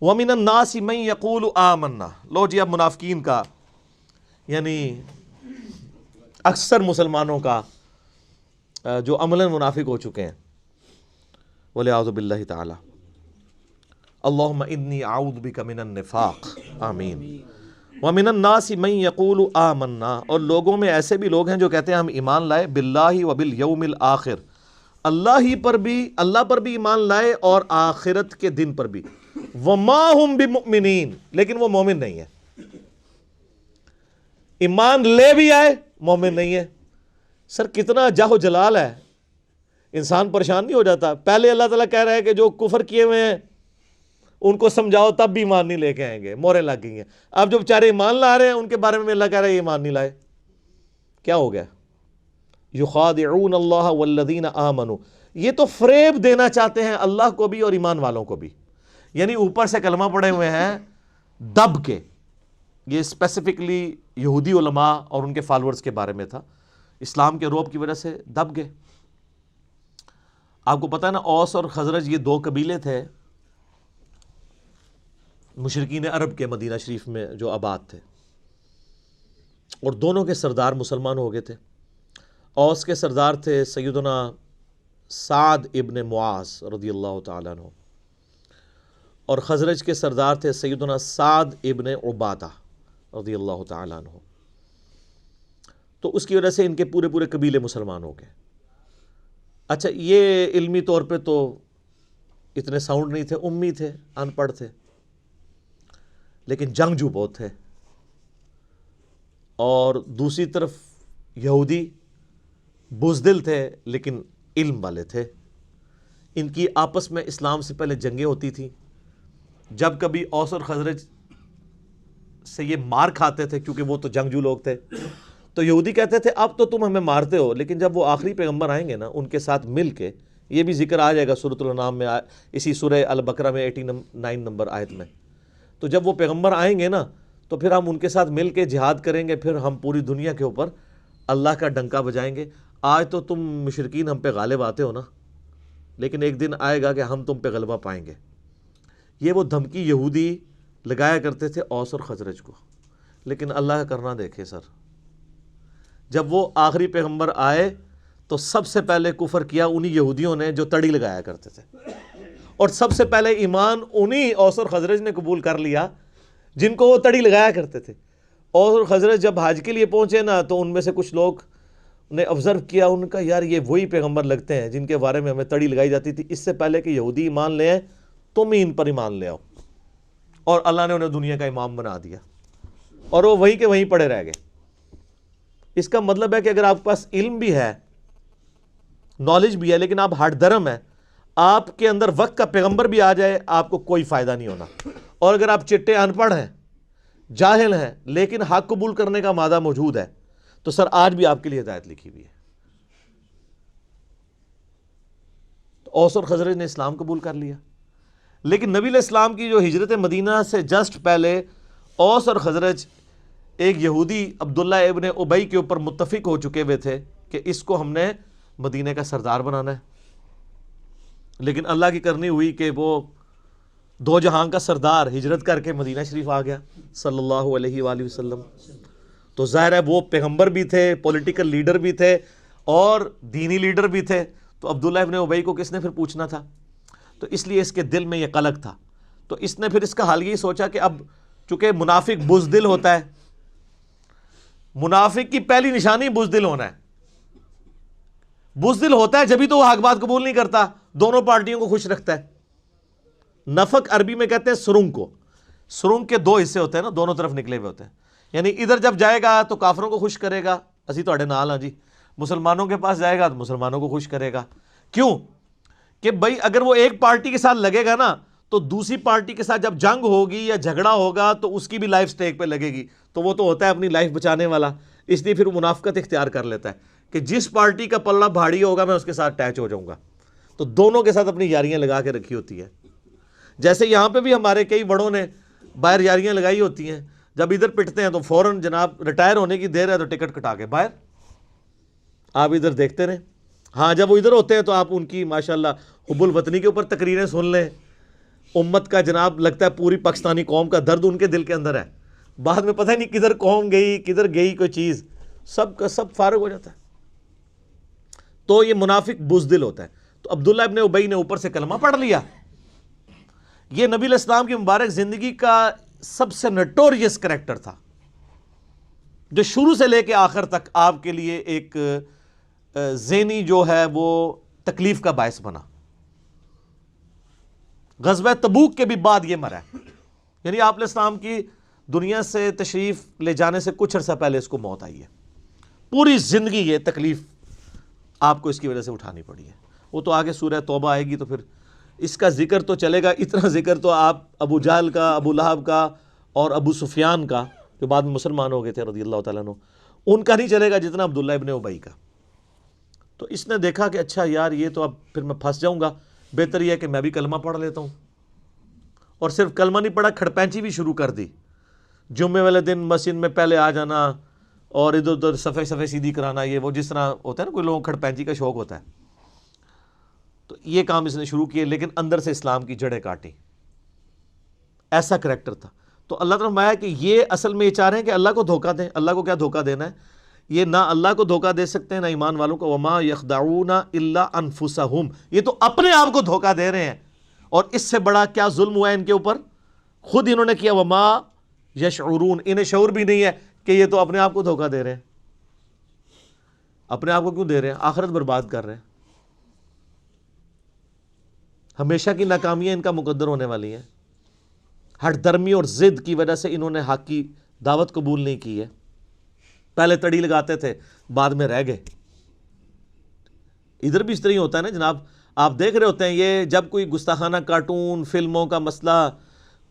وَمِنَ النَّاسِ مَن يَقُولُ آمَنَّا. لو جی اب منافقین کا یعنی اکثر مسلمانوں کا جو عملاً منافق ہو چکے ہیں, وَلِعَوْذُ بِاللَّهِ تَعَالَى. اللہم انی اعوذ بک من النفاق, آمین. وَمِنَ النَّاسِ مَن يَقُولُ آمَنَّا، اور لوگوں میں ایسے بھی لوگ ہیں جو کہتے ہیں ہم ایمان لائے باللہ وبالیوم الآخر، اللہ پر بھی ایمان لائے اور آخرت کے دن پر بھی، وَمَا هُم بِمُؤْمِنِينَ، لیکن وہ مومن نہیں ہے، ایمان لے بھی آئے مومن نہیں ہے۔ سر کتنا جاہ و جلال ہے، انسان پریشان نہیں ہو جاتا؟ پہلے اللہ تعالیٰ کہہ رہا ہے کہ جو کفر کیے ہوئے ہیں ان کو سمجھاؤ تب بھی ایمان نہیں لے کے آئیں گے، موریں لگ گئی ہیں۔ اب جو بیچارے ایمان لا رہے ہیں ان کے بارے میں اللہ کہہ رہا ہے یہ ایمان نہیں لائے، کیا ہو گیا؟ یخادعون اللہ والذین آمنوا، یہ تو فریب دینا چاہتے ہیں اللہ کو بھی اور ایمان والوں کو بھی، یعنی اوپر سے کلمہ پڑے ہوئے ہیں دب کے۔ یہ اسپیسیفکلی یہودی علماء اور ان کے فالورز کے بارے میں تھا، اسلام کے روب کی وجہ سے دب گئے۔ آپ کو پتہ ہے نا، اوس اور خزرج یہ دو قبیلے تھے مشرکین عرب کے مدینہ شریف میں جو آباد تھے، اور دونوں کے سردار مسلمان ہو گئے تھے۔ اوس کے سردار تھے سیدنا سعد ابن معاذ رضی اللہ تعالیٰ عنہ، اور خزرج کے سردار تھے سیدنا سعد ابن عبادہ رضی اللہ تعالیٰ عنہ۔ تو اس کی وجہ سے ان کے پورے پورے قبیلے مسلمان ہو گئے۔ اچھا، یہ علمی طور پہ تو اتنے ساؤنڈ نہیں تھے، امی تھے، ان پڑھ تھے، لیکن جنگجو بہت تھے۔ اور دوسری طرف یہودی بزدل تھے لیکن علم والے تھے۔ ان کی آپس میں اسلام سے پہلے جنگیں ہوتی تھیں، جب کبھی اوس اور خزرج سے یہ مار کھاتے تھے کیونکہ وہ تو جنگجو لوگ تھے، تو یہودی کہتے تھے اب تو تم ہمیں مارتے ہو، لیکن جب وہ آخری پیغمبر آئیں گے نا ان کے ساتھ مل کے، یہ بھی ذکر آ جائے گا سورۃ الانعام میں، اسی سورہ البقرہ میں 89 نمبر آیت میں، تو جب وہ پیغمبر آئیں گے نا تو پھر ہم ان کے ساتھ مل کے جہاد کریں گے، پھر ہم پوری دنیا کے اوپر اللہ کا ڈنکا بجائیں گے۔ آج تو تم مشرکین ہم پہ غالب آتے ہو نا، لیکن ایک دن آئے گا کہ ہم تم پہ غلبہ پائیں گے۔ یہ وہ دھمکی یہودی لگایا کرتے تھے اوس اور خزرج کو، لیکن اللہ کا کرنا دیکھے سر، جب وہ آخری پیغمبر آئے تو سب سے پہلے کفر کیا انہی یہودیوں نے جو تڑی لگایا کرتے تھے، اور سب سے پہلے ایمان انہی اوس اور خزرج نے قبول کر لیا جن کو وہ تڑی لگایا کرتے تھے۔ اوس اور خزرج جب حج کے لیے پہنچے نا تو ان میں سے کچھ لوگ نے آبزرو کیا، ان کا یار یہ وہی پیغمبر لگتے ہیں جن کے بارے میں ہمیں تڑی لگائی جاتی تھی، اس سے پہلے کہ یہودی ایمان لے آئیں تم ہی ان پر ایمان لے آؤ، اور اللہ نے انہیں دنیا کا امام بنا دیا، اور وہ وہیں کے وہیں پڑے رہ گئے۔ اس کا مطلب ہے کہ اگر آپ کے پاس علم بھی ہے، نالج بھی ہے، لیکن آپ ہٹ درم ہے، آپ کے اندر وقت کا پیغمبر بھی آ جائے آپ کو کوئی فائدہ نہیں ہونا۔ اور اگر آپ چٹے ان پڑھ ہیں، جاہل ہیں، لیکن حق قبول کرنے کا مادہ موجود ہے، تو سر آج بھی آپ کے لیے ہدایت لکھی ہوئی ہے۔ تو اوس اور خزرج نے اسلام قبول کر لیا، لیکن نبی علیہ السلام کی جو ہجرت مدینہ سے جسٹ پہلے اوس اور خزرج ایک یہودی عبداللہ ابن ابی کے اوپر متفق ہو چکے ہوئے تھے کہ اس کو ہم نے مدینہ کا سردار بنانا ہے، لیکن اللہ کی کرنی ہوئی کہ وہ دو جہاں کا سردار ہجرت کر کے مدینہ شریف آ گیا صلی اللہ علیہ وآلہ وسلم۔ تو ظاہر ہے وہ پیغمبر بھی تھے، پولیٹیکل لیڈر بھی تھے، اور دینی لیڈر بھی تھے، تو عبداللہ ابن ابی کو کس نے پھر پوچھنا تھا؟ تو اس لیے اس کے دل میں یہ قلق تھا، تو اس نے پھر اس کا حل یہی سوچا کہ اب چونکہ منافق بزدل ہوتا ہے، منافق کی پہلی نشانی بزدل ہونا ہے، بزدل ہوتا ہے جبھی تو وہ حق بات قبول نہیں کرتا، دونوں پارٹیوں کو خوش رکھتا ہے۔ نفق عربی میں کہتے ہیں سرنگ کو، سرنگ کے دو حصے ہوتے ہیں نا، دونوں طرف نکلے ہوئے ہوتے ہیں، یعنی ادھر جب جائے گا تو کافروں کو خوش کرے گا، اسی تواڈے نال ہاں جی، مسلمانوں کے پاس جائے گا تو مسلمانوں کو خوش کرے گا۔ کیوں کہ بھائی اگر وہ ایک پارٹی کے ساتھ لگے گا نا تو دوسری پارٹی کے ساتھ جب جنگ ہوگی یا جھگڑا ہوگا تو اس کی بھی لائف سٹیک پہ لگے گی، تو وہ تو ہوتا ہے اپنی لائف بچانے والا، اس لیے پھر منافقت اختیار کر لیتا ہے کہ جس پارٹی کا پلڑا بھاری ہوگا میں اس کے ساتھ اٹیچ ہو جاؤں گا، تو دونوں کے ساتھ اپنی یاریاں لگا کے رکھی ہوتی ہے۔ جیسے یہاں پہ بھی ہمارے کئی بڑوں نے باہر یاریاں لگائی ہوتی ہیں، جب ادھر پٹتے ہیں تو فوراً جناب ریٹائر ہونے کی دیر ہے تو ٹکٹ کٹا کے باہر، آپ ادھر دیکھتے رہیں۔ ہاں جب وہ ادھر ہوتے ہیں تو آپ ان کی ماشاءاللہ حب الوطنی کے اوپر تقریریں سن لیں، امت کا جناب لگتا ہے پوری پاکستانی قوم کا درد ان کے دل کے اندر ہے، بعد میں پتہ نہیں کدھر قوم گئی کدھر گئی کوئی چیز، سب کا سب فارغ ہو جاتا ہے۔ تو یہ منافق بزدل ہوتا ہے۔ تو عبداللہ ابن ابی نے اوپر سے کلمہ پڑھ لیا۔ یہ نبی علیہ السلام کی مبارک زندگی کا سب سے نٹوریس کریکٹر تھا، جو شروع سے لے کے آخر تک آپ کے لیے ایک ذہنی جو ہے وہ تکلیف کا باعث بنا. غزوہ تبوک کے بھی بعد یہ مرا ہے، یعنی آپ علیہ السلام کی دنیا سے تشریف لے جانے سے کچھ عرصہ پہلے اس کو موت آئی ہے. پوری زندگی یہ تکلیف آپ کو اس کی وجہ سے اٹھانی پڑی ہے. وہ تو آگے سورہ توبہ آئے گی تو پھر اس کا ذکر تو چلے گا. اتنا ذکر تو آپ ابو جہل کا، ابو لہب کا اور ابو سفیان کا جو بعد میں مسلمان ہو گئے تھے رضی اللہ تعالیٰ عنہ، ان کا نہیں چلے گا جتنا عبداللہ ابن ابی کا. تو اس نے دیکھا کہ اچھا یار یہ تو اب پھر میں پھنس جاؤں گا، بہتر یہ ہے کہ میں بھی کلمہ پڑھ لیتا ہوں. اور صرف کلمہ نہیں پڑھا، کھڑپینچی بھی شروع کر دی. جمعے والے دن مسجد میں پہلے آ جانا اور ادھر ادھر صفحے سیدھی کرانا، یہ وہ جس طرح ہوتا ہے نا کوئی لوگوں کو کھڑپینچی کا شوق ہوتا ہے. تو یہ کام اس نے شروع کیے، لیکن اندر سے اسلام کی جڑیں کاٹی. ایسا کریکٹر تھا. تو اللہ تعالیٰ نے فرمایا کہ یہ اصل میں یہ چاہ رہے ہیں کہ اللہ کو دھوکہ دیں. اللہ کو کیا دھوکہ دینا ہے؟ یہ نہ اللہ کو دھوکہ دے سکتے ہیں نہ ایمان والوں کو. وما یخدعون الا انفسہم، یہ تو اپنے آپ کو دھوکہ دے رہے ہیں. اور اس سے بڑا کیا ظلم ہوا ہے ان کے اوپر؟ خود انہوں نے کیا. وما یشعرون، انہیں شعور بھی نہیں ہے کہ یہ تو اپنے آپ کو دھوکہ دے رہے ہیں. اپنے آپ کو کیوں دے رہے ہیں؟ آخرت برباد کر رہے ہیں. ہمیشہ کی ناکامیاں ان کا مقدر ہونے والی ہیں. ہٹ درمی اور ضد کی وجہ سے انہوں نے حق کی دعوت قبول نہیں کی ہے. پہلے تڑی لگاتے تھے، بعد میں رہ گئے. ادھر بھی اس طرح ہی ہوتا ہے نا جناب. آپ دیکھ رہے ہوتے ہیں یہ جب کوئی گستاخانہ کارٹون فلموں کا مسئلہ،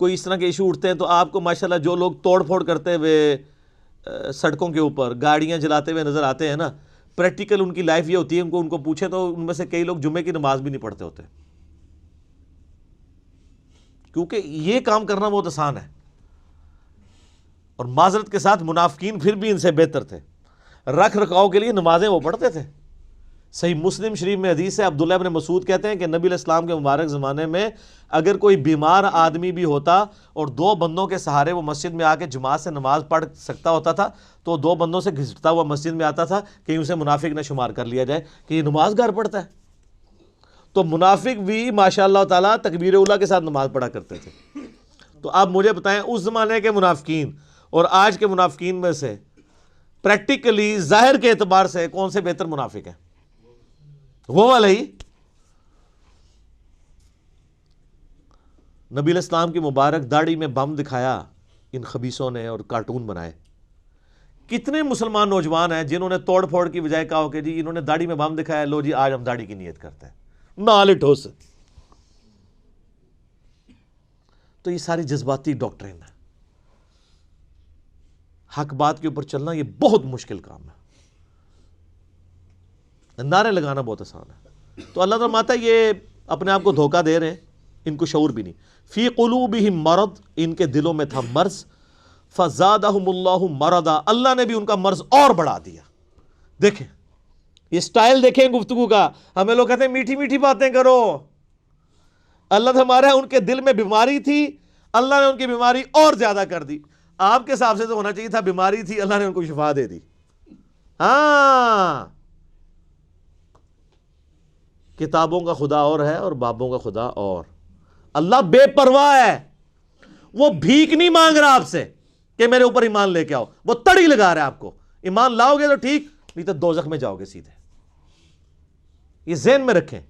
کوئی اس طرح کے ایشو اٹھتے ہیں تو آپ کو ماشاءاللہ جو لوگ توڑ پھوڑ کرتے ہوئے سڑکوں کے اوپر گاڑیاں جلاتے ہوئے نظر آتے ہیں نا، پریکٹیکل ان کی لائف یہ ہوتی ہے. ان کو پوچھیں تو ان میں سے کئی لوگ جمعے کی نماز بھی نہیں پڑھتے ہوتے، کیونکہ یہ کام کرنا بہت آسان ہے. اور معذرت کے ساتھ منافقین پھر بھی ان سے بہتر تھے. رکھ رکھاؤ کے لیے نمازیں وہ پڑھتے تھے. صحیح مسلم شریف میں حدیث ہے، عبداللہ ابن مسعود کہتے ہیں کہ نبی علیہ السلام کے مبارک زمانے میں اگر کوئی بیمار آدمی بھی ہوتا اور 2 بندوں کے سہارے وہ مسجد میں آ کے جماعت سے نماز پڑھ سکتا ہوتا تھا تو 2 بندوں سے گھسٹتا ہوا مسجد میں آتا تھا کہ اسے منافق نہ شمار کر لیا جائے کہ یہ نماز گھر پڑھتا ہے. تو منافق بھی ماشاء اللہ تعالیٰ تکبیر اولیٰ کے ساتھ نماز پڑھا کرتے تھے. تو آپ مجھے بتائیں اس زمانے کے منافقین اور آج کے منافقین میں سے پریکٹیکلی ظاہر کے اعتبار سے کون سے بہتر منافق ہیں؟ وہ والا ہی. نبی علیہ السلام کی مبارک داڑھی میں بم دکھایا ان خبیثوں نے اور کارٹون بنائے. کتنے مسلمان نوجوان ہیں جنہوں نے توڑ پھوڑ کی بجائے کہا کہ جی انہوں نے داڑھی میں بم دکھایا، لو جی آج ہم داڑھی کی نیت کرتے ہیں، نال ٹھوس. تو یہ ساری جذباتی ڈاکٹرین ہے. حق بات کے اوپر چلنا یہ بہت مشکل کام ہے. نعرے لگانا بہت آسان ہے. تو اللہ تعالیٰ ماتا یہ اپنے آپ کو دھوکہ دے رہے ہیں، ان کو شعور بھی نہیں. فی قلوبہم مرض، ان کے دلوں میں تھا مرض. فزادہم اللہ مرضا، اللہ نے بھی ان کا مرض اور بڑھا دیا. دیکھیں یہ سٹائل دیکھیں گفتگو کا. ہمیں لوگ کہتے ہیں میٹھی میٹھی باتیں کرو. اللہ تو ہمارا ان کے دل میں بیماری تھی، اللہ نے ان کی بیماری اور زیادہ کر دی. آپ کے حساب سے تو ہونا چاہیے تھا بیماری تھی، اللہ نے ان کو شفا دے دی. ہاں، کتابوں کا خدا اور ہے اور بابوں کا خدا اور. اللہ بے پرواہ ہے، وہ بھیک نہیں مانگ رہا آپ سے کہ میرے اوپر ایمان لے کے آؤ. وہ تڑی لگا رہا ہے آپ کو. ایمان لاؤ گے تو ٹھیک، نہیں تو دوزخ میں جاؤ گے سیدھے. یہ ذہن میں رکھیں.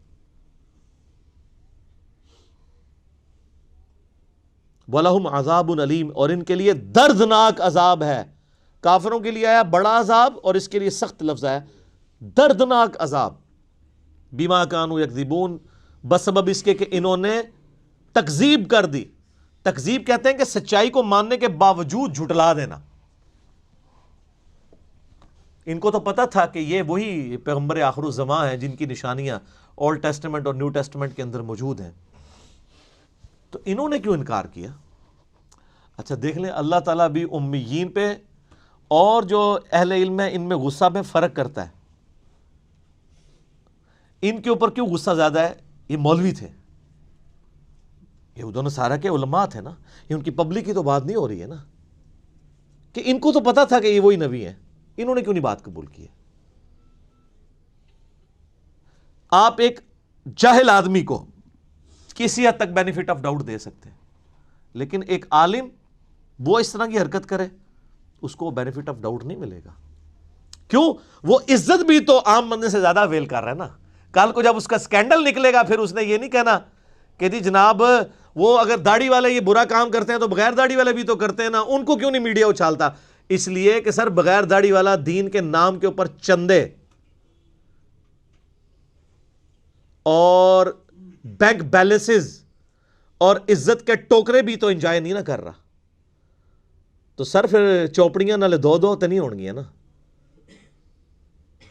وَلَهُمْ عَذَابٌ عَلِيمٌ، اور ان کے لیے دردناک عذاب ہے. کافروں کے لیے آیا بڑا عذاب اور اس کے لیے سخت لفظ ہے دردناک عذاب. بِمَا كَانُوا يَكْذِبُونَ، بسبب اس کے کہ انہوں نے تکذیب کر دی. تکذیب کہتے ہیں کہ سچائی کو ماننے کے باوجود جھٹلا دینا. ان کو تو پتا تھا کہ یہ وہی پیغمبر آخر الزمان ہیں جن کی نشانیاں اولڈ ٹیسٹمنٹ اور نیو ٹیسٹمنٹ کے اندر موجود ہیں. تو انہوں نے کیوں انکار کیا؟ اچھا دیکھ لیں، اللہ تعالیٰ بھی امیین پہ اور جو اہل علم ہے ان میں غصہ میں فرق کرتا ہے. ان کے اوپر کیوں غصہ زیادہ ہے؟ یہ مولوی تھے، یہود و نصارہ کے علماء تھے نا. یہ ان کی پبلک کی تو بات نہیں ہو رہی ہے نا، کہ ان کو تو پتا تھا کہ یہ وہی نبی ہیں. انہوں نے کیوں نہیں بات قبول کی ہے؟ آپ ایک جاہل آدمی کو کسی حد تک بینیفٹ آف ڈاؤٹ دے سکتے ہیں، لیکن ایک عالم وہ اس طرح کی حرکت کرے اس کو بینیفٹ آف ڈاؤٹ نہیں ملے گا. کیوں؟ وہ عزت بھی تو عام بندے سے زیادہ ویل کر رہا ہے نا. کل کو جب اس کا سکینڈل نکلے گا پھر اس نے یہ نہیں کہنا کہ جی جناب وہ اگر داڑھی والے یہ برا کام کرتے ہیں تو بغیر داڑھی والے بھی تو کرتے ہیں نا, ان کو کیوں نہیں میڈیا اچھالتا؟ اس لیے کہ سر بغیر داڑھی والا دین کے نام کے اوپر چندے اور بینک بیلنسز اور عزت کے ٹوکرے بھی تو انجوائے نہیں نہ کر رہا. تو سر پھر چوپڑیاں نالے دو تو نہیں ہونگی نا.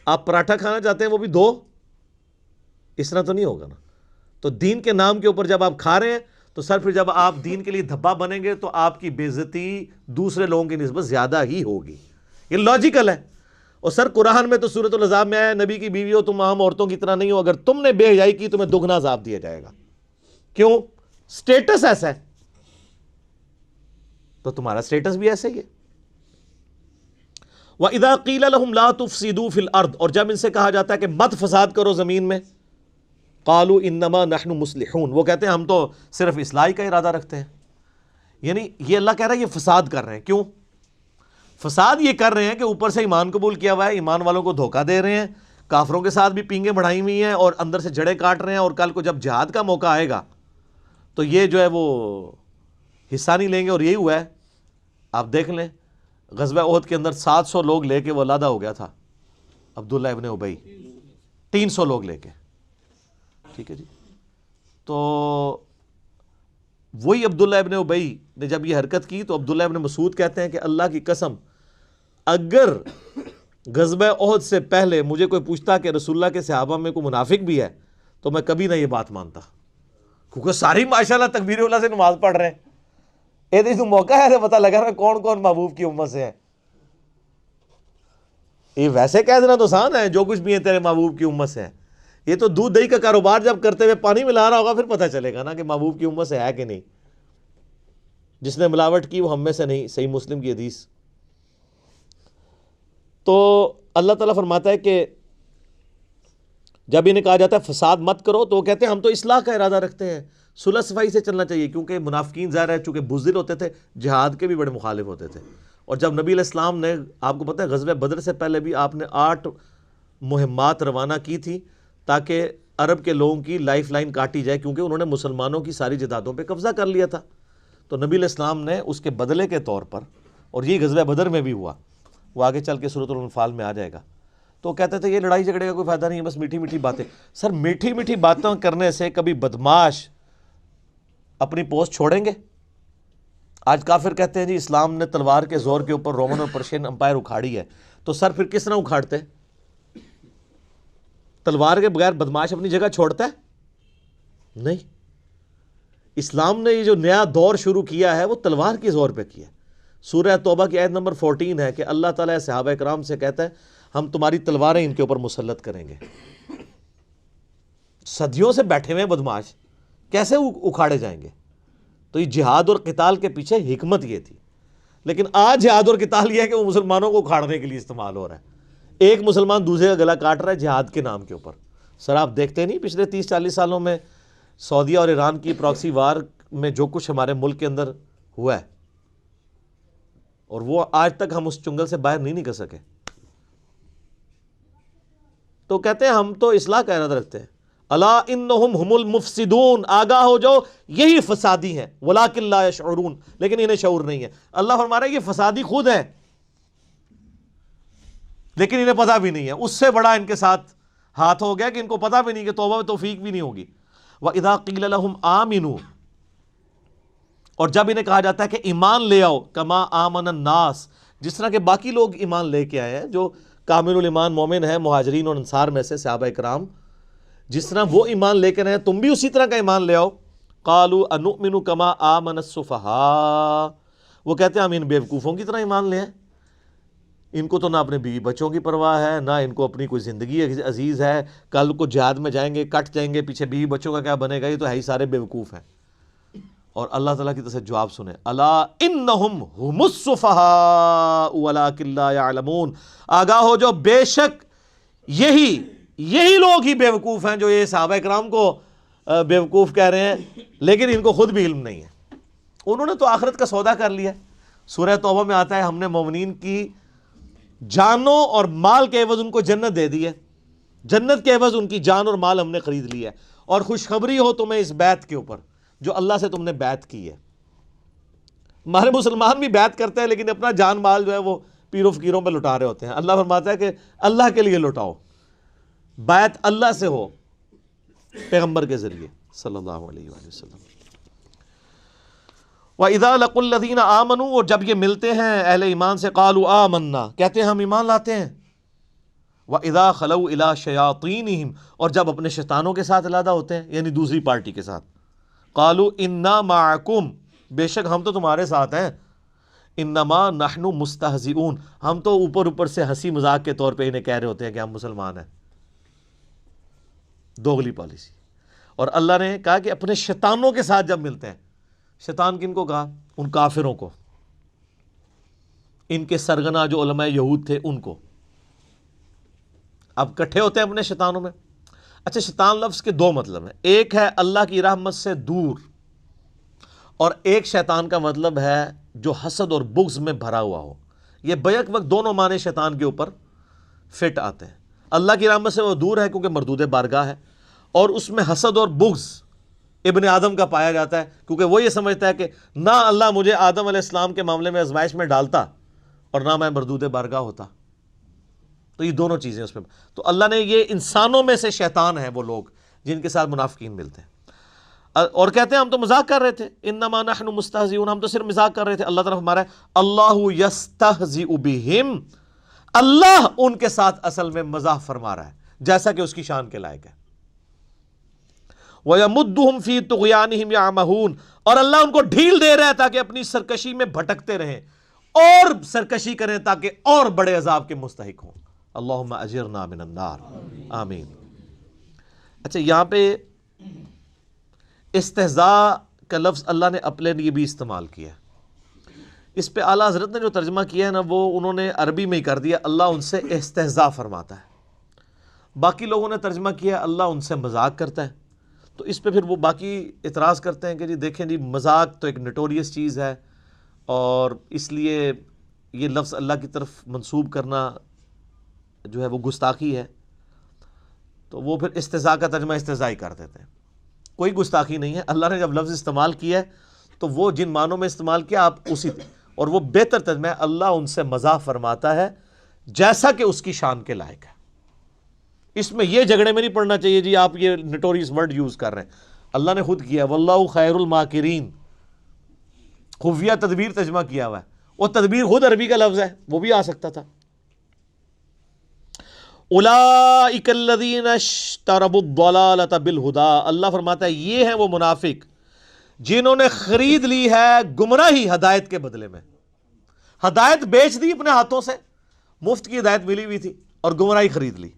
آپ پراٹھا کھانا چاہتے ہیں وہ بھی دو, اس طرح تو نہیں ہوگا نا. تو دین کے نام کے اوپر جب آپ کھا رہے ہیں تو سر پھر جب آپ دین کے لیے دھبا بنیں گے تو آپ کی بے عزتی دوسرے لوگوں کی نسبت زیادہ ہی ہوگی. یہ لاجیکل ہے. اور سر قرآن میں تو سورۃ الاحزاب میں ہے, نبی کی بیوی ہو تم عام عورتوں کی طرح نہیں ہو, اگر تم نے بے حیائی کی تمہیں دگنا عذاب دیا جائے گا. کیوں؟ سٹیٹس ایسا ہے تو تمہارا سٹیٹس بھی ایسے ہی ہے. وَإِذَا قِيلَ لَهُمْ لَا تُفْسِدُوا فِي الْأَرْضِ, اور جب ان سے کہا جاتا ہے کہ مت فساد کرو زمین میں, قالوا انما نحن مصلحون, وہ کہتے ہیں ہم تو صرف اصلاح کا ارادہ رکھتے ہیں. یعنی یہ اللہ کہہ رہا ہے یہ فساد کر رہے ہیں. کیوں فساد یہ کر رہے ہیں؟ کہ اوپر سے ایمان قبول کیا ہوا ہے, ایمان والوں کو دھوکہ دے رہے ہیں, کافروں کے ساتھ بھی پینگیں بڑھائی ہوئی ہیں اور اندر سے جڑیں کاٹ رہے ہیں, اور کل کو جب جہاد کا موقع آئے گا تو یہ جو ہے وہ حصہ نہیں لیں گے. اور یہی ہوا ہے, آپ دیکھ لیں غزوہ احد کے اندر 700 لوگ لے کے وہ علیحدہ ہو گیا تھا عبداللہ ابن ابی, 300 لوگ لے کے. ٹھیک ہے جی. تو وہی عبداللہ ابن ابی نے جب یہ حرکت کی تو عبداللہ ابن مسعود کہتے ہیں کہ اللہ کی قسم اگر غزوہ احد سے پہلے مجھے کوئی پوچھتا کہ رسول اللہ کے صحابہ میں کوئی منافق بھی ہے تو میں کبھی نہ یہ بات مانتا, کیونکہ ساری ماشاءاللہ تکبیر اللہ سے نماز پڑھ رہے ہیں. یہ تو موقع ہے پتہ لگا نا کون کون محبوب کی امت سے ہے. یہ ویسے کہہ دینا تو آسان ہے جو کچھ بھی ہے تیرے محبوب کی امت سے ہے. یہ تو دودھ دہی کا کاروبار جب کرتے ہوئے پانی ملا رہا ہوگا پھر پتہ چلے گا نا کہ محبوب کی امت سے ہے کہ نہیں. جس نے ملاوٹ کی وہ ہم میں سے نہیں. صحیح مسلم کی حدیث. تو اللہ تعالیٰ فرماتا ہے کہ جب انہیں کہا جاتا ہے فساد مت کرو تو وہ کہتے ہیں ہم تو اصلاح کا ارادہ رکھتے ہیں, صلح صفائی سے چلنا چاہیے. کیونکہ منافقین ظاہر ہے چونکہ بزدل ہوتے تھے, جہاد کے بھی بڑے مخالف ہوتے تھے. اور جب نبی علیہ السلام نے, آپ کو پتہ ہے غزوہ بدر سے پہلے بھی آپ نے 8 مہمات روانہ کی تھی تاکہ عرب کے لوگوں کی لائف لائن کاٹی جائے, کیونکہ انہوں نے مسلمانوں کی ساری جائیدادوں پہ قبضہ کر لیا تھا. تو نبی علیہ السلام نے اس کے بدلے کے طور پر, اور یہ غزوہ بدر میں بھی ہوا, وہ آگے چل کے سورۃ الانفال میں آ جائے گا, تو کہتے تھے یہ لڑائی جھگڑے کا کوئی فائدہ نہیں ہے, بس میٹھی میٹھی باتیں. سر میٹھی میٹھی باتیں کرنے سے کبھی بدماش اپنی پوسٹ چھوڑیں گے؟ آج کافر کہتے ہیں جی اسلام نے تلوار کے زور کے اوپر رومن اور پرشین امپائر اکھاڑی ہے. تو سر پھر کس طرح اکھاڑتے؟ تلوار کے بغیر بدماش اپنی جگہ چھوڑتا ہے؟ نہیں. اسلام نے یہ جو نیا دور شروع کیا ہے وہ تلوار کے زور پہ کیا ہے. سورہ توبہ کی آیت نمبر 14 ہے کہ اللہ تعالیٰ صحابہ کرام سے کہتا ہے ہم تمہاری تلواریں ان کے اوپر مسلط کریں گے. صدیوں سے بیٹھے ہوئے بدماش کیسے اکھاڑے جائیں گے؟ تو یہ جہاد اور قتال کے پیچھے حکمت یہ تھی. لیکن آج جہاد اور قتال یہ ہے کہ وہ مسلمانوں کو اکھاڑنے کے لیے استعمال ہو رہا ہے. ایک مسلمان دوسرے کا گلا کاٹ رہا ہے جہاد کے نام کے اوپر. سر آپ دیکھتے نہیں پچھلے 30-40 سالوں میں سعودیہ اور ایران کی پراکسی وار میں جو کچھ ہمارے ملک کے اندر ہوا ہے, اور وہ آج تک ہم اس چنگل سے باہر نہیں نکل سکے. تو کہتے ہیں ہم تو اصلاح کا ارادہ رکھتے ہیں. الا انہم هم المفسدون, آگاہ ہو جاؤ یہی فسادی ہیں, ولکن لا یشعرون, لیکن انہیں شعور نہیں ہے. اللہ فرما رہا ہے یہ فسادی خود ہیں لیکن انہیں پتہ بھی نہیں ہے. اس سے بڑا ان کے ساتھ ہاتھ ہو گیا کہ ان کو پتہ بھی نہیں کہ توبہ میں توفیق بھی نہیں ہوگی. وَإِذَا قِيلَ لَهُمْ آمِنُوا, اور جب انہیں کہا جاتا ہے کہ ایمان لے آؤ, کما آمن الناس, جس طرح کہ باقی لوگ ایمان لے کے آئے ہیں جو کامل الایمان مومن ہیں مہاجرین اور انصار میں سے صحابہ کرام, جس طرح وہ ایمان لے کر ہیں تم بھی اسی طرح کا ایمان لے آؤ. قالوا انؤمن کما آمن السفہاء, وہ کہتے ہیں ہم ان بیوقوفوں کی طرح ایمان لے آئیں. ان کو تو نہ اپنے بیوی بچوں کی پرواہ ہے, نہ ان کو اپنی کوئی زندگی عزیز ہے. کل کو جہاد میں جائیں گے کٹ جائیں گے, پیچھے بیوی بچوں کا کیا بنے گا, یہ تو ہے ہی سارے بیوقوف ہیں. اور اللہ تعالیٰ کی طرف سے جواب سنیں, الا انہم هم السفہاء ولکن لا یعلمون, آگاہ ہو جو بے شک یہی لوگ ہی بیوقوف ہیں جو یہ صحابہ کرام کو بیوقوف کہہ رہے ہیں, لیکن ان کو خود بھی علم نہیں ہے. انہوں نے تو آخرت کا سودا کر لیا, سورہ توبہ میں آتا ہے ہم نے مومنین کی جانوں اور مال کے عوض ان کو جنت دے دی ہے، جنت کے عوض ان کی جان اور مال ہم نے خرید لیا ہے، اور خوشخبری ہو تمہیں اس بیعت کے اوپر جو اللہ سے تم نے بیعت کی ہے۔ ہمارے مسلمان بھی بیعت کرتے ہیں لیکن اپنا جان مال جو ہے وہ پیروں فقیروں پہ لٹا رہے ہوتے ہیں۔ اللہ فرماتا ہے کہ اللہ کے لیے لٹاؤ، بیعت اللہ سے ہو پیغمبر کے ذریعے صلی اللہ علیہ وآلہ وسلم۔ وَإِذَا لَقُوا الَّذِينَ آمَنُوا، اور جب یہ ملتے ہیں اہل ایمان سے، قَالُوا آمَنَّا، کہتے ہیں ہم ایمان لاتے ہیں۔ وَإِذَا خَلَوْا إِلَىٰ شَيَاطِينِهِمْ، اور جب اپنے شیطانوں کے ساتھ علیحدہ ہوتے ہیں یعنی دوسری پارٹی کے ساتھ، قَالُوا إِنَّا مَعَكُمْ، بے شک ہم تو تمہارے ساتھ ہیں، إِنَّمَا نَحْنُ مُسْتَهْزِئُونَ، ہم تو اوپر سے ہنسی مذاق کے طور پہ انہیں کہہ رہے ہوتے ہیں کہ ہم مسلمان ہیں۔ دوغلی پالیسی۔ اور اللہ نے کہا کہ اپنے شیطانوں کے ساتھ جب ملتے ہیں، شیطان کن کو کہا؟ ان کافروں کو، ان کے سرغنہ جو علماء یہود تھے ان کو۔ اب کٹھے ہوتے ہیں اپنے شیطانوں میں۔ اچھا، شیطان لفظ کے دو مطلب ہیں، ایک ہے اللہ کی رحمت سے دور، اور ایک شیطان کا مطلب ہے جو حسد اور بغض میں بھرا ہوا ہو۔ یہ بیک وقت دونوں معنی شیطان کے اوپر فٹ آتے ہیں۔ اللہ کی رحمت سے وہ دور ہے کیونکہ مردود بارگاہ ہے، اور اس میں حسد اور بغض ابن آدم کا پایا جاتا ہے کیونکہ وہ یہ سمجھتا ہے کہ نہ اللہ مجھے آدم علیہ السلام کے معاملے میں آزمائش میں ڈالتا اور نہ میں مردود بارگاہ ہوتا۔ تو یہ دونوں چیزیں اس میں، تو اللہ نے یہ انسانوں میں سے شیطان ہیں وہ لوگ جن کے ساتھ منافقین ملتے ہیں اور کہتے ہیں ہم تو مذاق کر رہے تھے، انما نحن مستہزئون، ہم تو صرف مذاق کر رہے تھے۔ اللہ تعالیٰ فرما رہا ہے اللہ یستہزئ بہم، اللہ ان کے ساتھ اصل میں مزاح فرما رہا ہے جیسا کہ اس کی شان کے لائق ہے۔ وَيَمُدُّهُمْ فِي طُغْيَانِهِمْ يَعْمَهُونَ، اور اللہ ان کو ڈھیل دے رہا ہے تاکہ اپنی سرکشی میں بھٹکتے رہیں اور سرکشی کریں تاکہ اور بڑے عذاب کے مستحق ہوں۔ اللہم اجرنا من النار، آمین۔ اچھا، یہاں پہ استہزاء کا لفظ اللہ نے اپنے لیے بھی استعمال کیا ہے۔ اس پہ اعلیٰ حضرت نے جو ترجمہ کیا ہے نا وہ انہوں نے عربی میں ہی کر دیا، اللہ ان سے استہزاء فرماتا ہے۔ باقی لوگوں نے ترجمہ کیا اللہ ان سے مذاق کرتا ہے، تو اس پہ پھر وہ باقی اعتراض کرتے ہیں کہ جی دیکھیں جی مذاق تو ایک نٹوریس چیز ہے، اور اس لیے یہ لفظ اللہ کی طرف منسوب کرنا جو ہے وہ گستاخی ہے، تو وہ پھر استہزاء کا ترجمہ استہزاء ہی کر دیتے ہیں۔ کوئی گستاخی نہیں ہے، اللہ نے جب لفظ استعمال کیا ہے تو وہ جن معنوں میں استعمال کیا آپ اسی، اور وہ بہتر ترجمہ ہے اللہ ان سے مزاح فرماتا ہے جیسا کہ اس کی شان کے لائق ہے۔ اس میں یہ جھگڑے میں نہیں پڑنا چاہیے جی آپ یہ نٹوریس ورڈ یوز کر رہے ہیں، اللہ نے خود کیا واللہ خیر الماکرین، خفیہ تدبیر ترجمہ کیا ہوا ہے، وہ تدبیر خود عربی کا لفظ ہے، وہ بھی آ سکتا تھا۔ اولئک الذین اشتروا الضلالۃ بالہدی، اللہ فرماتا ہے یہ ہیں وہ منافق جنہوں نے خرید لی ہے گمراہی ہدایت کے بدلے میں۔ ہدایت بیچ دی اپنے ہاتھوں سے، مفت کی ہدایت ملی ہوئی تھی اور گمراہی خرید لی۔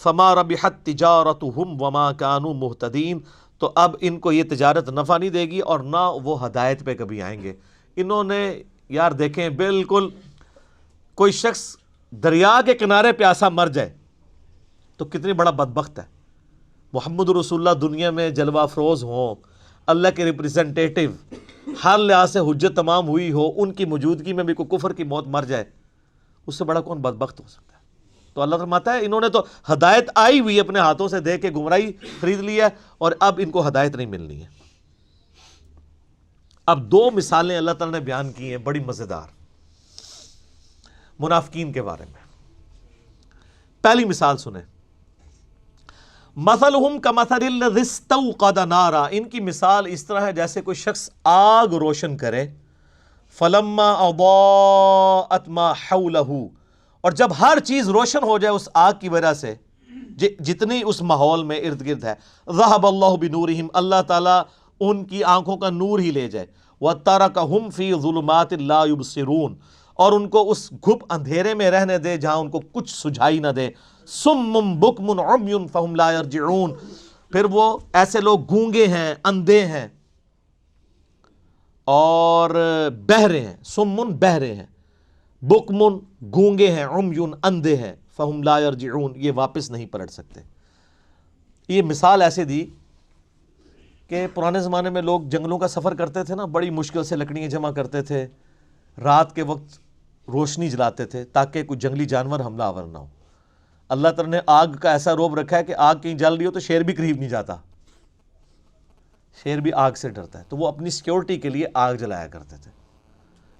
فما ربحت تجارتہم وما کانوا مہتدین، تو اب ان کو یہ تجارت نفع نہیں دے گی اور نہ وہ ہدایت پہ کبھی آئیں گے۔ انہوں نے یار دیکھیں بالکل کوئی شخص دریا کے کنارے پیاسا مر جائے تو کتنی بڑا بدبخت ہے۔ محمد رسول اللہ دنیا میں جلوہ افروز ہوں، اللہ کے ریپریزنٹیٹیو، ہر لحاظ سے حجت تمام ہوئی ہو، ان کی موجودگی میں بھی کوئی کفر کی موت مر جائے، اس سے بڑا کون بدبخت ہو سکتا ہے؟ تو اللہ فرماتا ہے انہوں نے تو ہدایت آئی ہوئی اپنے ہاتھوں سے دے کے گمراہی خرید لی ہے اور اب ان کو ہدایت نہیں ملنی ہے۔ اب دو مثالیں اللہ تعالیٰ نے بیان کی ہیں بڑی مزیدار منافقین کے بارے میں۔ پہلی مثال سنیں، مثلہم کمثل الذی استوقد نارا، ان کی مثال اس طرح ہے جیسے کوئی شخص آگ روشن کرے، فلما اضاءت ما حولہ، اور جب ہر چیز روشن ہو جائے اس آگ کی وجہ سے جتنی اس ماحول میں ارد گرد ہے، ذہب اللہ بنورہم، اللہ تعالیٰ ان کی آنکھوں کا نور ہی لے جائے، وترکہم فی ظلمات لا یبصرون، اور ان کو اس گھپ اندھیرے میں رہنے دے جہاں ان کو کچھ سجھائی نہ دے، صم بکم عمی فہم لا یرجعون، پھر وہ ایسے لوگ گونگے ہیں، اندھے ہیں اور بہرے ہیں، سمن بہرے ہیں، بکمن گونگے ہیں، عمیون اندھے ہیں، فہم لا یرجعون یہ واپس نہیں پلٹ سکتے۔ یہ مثال ایسے دی کہ پرانے زمانے میں لوگ جنگلوں کا سفر کرتے تھے نا، بڑی مشکل سے لکڑیاں جمع کرتے تھے، رات کے وقت روشنی جلاتے تھے تاکہ کوئی جنگلی جانور حملہ آور نہ ہو. اللہ تعالیٰ نے آگ کا ایسا روب رکھا ہے کہ آگ کہیں جل رہی ہو تو شیر بھی قریب نہیں جاتا, شیر بھی آگ سے ڈرتا ہے, تو وہ اپنی سیکیورٹی کے لیے آگ جلایا کرتے تھے.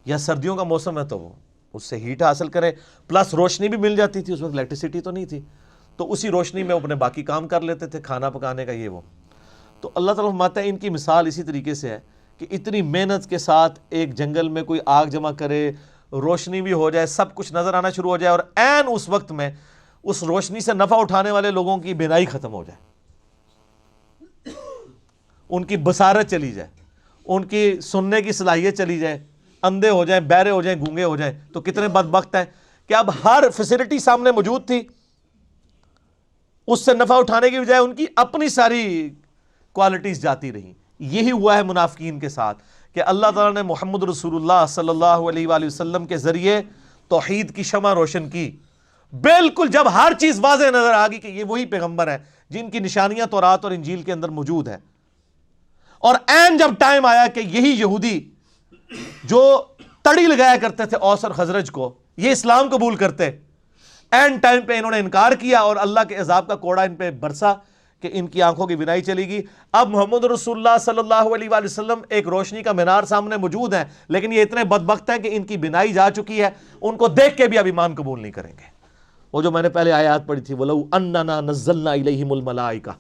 یا سردیوں کا موسم ہے تو وہ اس سے ہیٹ حاصل کرے, پلس روشنی بھی مل جاتی تھی, اس وقت الیکٹریسٹی تو نہیں تھی, تو اسی روشنی میں اپنے باقی کام کر لیتے تھے, کھانا پکانے کا یہ وہ. تو اللہ تعالیٰ فرماتا ہے ان کی مثال اسی طریقے سے ہے کہ اتنی محنت کے ساتھ ایک جنگل میں کوئی آگ جمع کرے, روشنی بھی ہو جائے, سب کچھ نظر آنا شروع ہو جائے, اور عین اس وقت میں اس روشنی سے نفع اٹھانے والے لوگوں کی بینائی ختم ہو جائے, ان کی بصارت چلی جائے, ان کی سننے کی صلاحیت چلی جائے, اندھے ہو جائیں, بہرے ہو جائیں, گونگے ہو جائیں. تو کتنے بدبخت ہیں کہ اب ہر فیسلٹی سامنے موجود تھی, اس سے نفع اٹھانے کی بجائے ان کی اپنی ساری کوالٹیز جاتی رہیں. یہی ہوا ہے منافقین کے ساتھ کہ اللہ تعالیٰ نے محمد رسول اللہ صلی اللہ علیہ وآلہ وسلم کے ذریعے توحید کی شمع روشن کی. بالکل جب ہر چیز واضح نظر آ گئی کہ یہ وہی پیغمبر ہیں جن کی نشانیاں تورات اور انجیل کے اندر موجود ہیں, اور عین جب ٹائم آیا کہ یہی یہودی جو تڑی لگایا کرتے تھے اوس اور خزرج کو, یہ اسلام قبول کرتے, عین ٹائم پہ انہوں نے انکار کیا اور اللہ کے عذاب کا کوڑا ان پہ برسا کہ ان کی آنکھوں کی بینائی چلی گئی. اب محمد رسول اللہ صلی اللہ علیہ وآلہ وسلم ایک روشنی کا مینار سامنے موجود ہیں, لیکن یہ اتنے بدبخت ہیں کہ ان کی بینائی جا چکی ہے, ان کو دیکھ کے بھی اب ایمان قبول نہیں کریں گے. وہ جو میں نے پہلے آیات پڑھی تھی, وَلَوْ أَنَّنَا نَزَّلْنَا إِلَيْهِمُ الْمَلَائِكَةَ.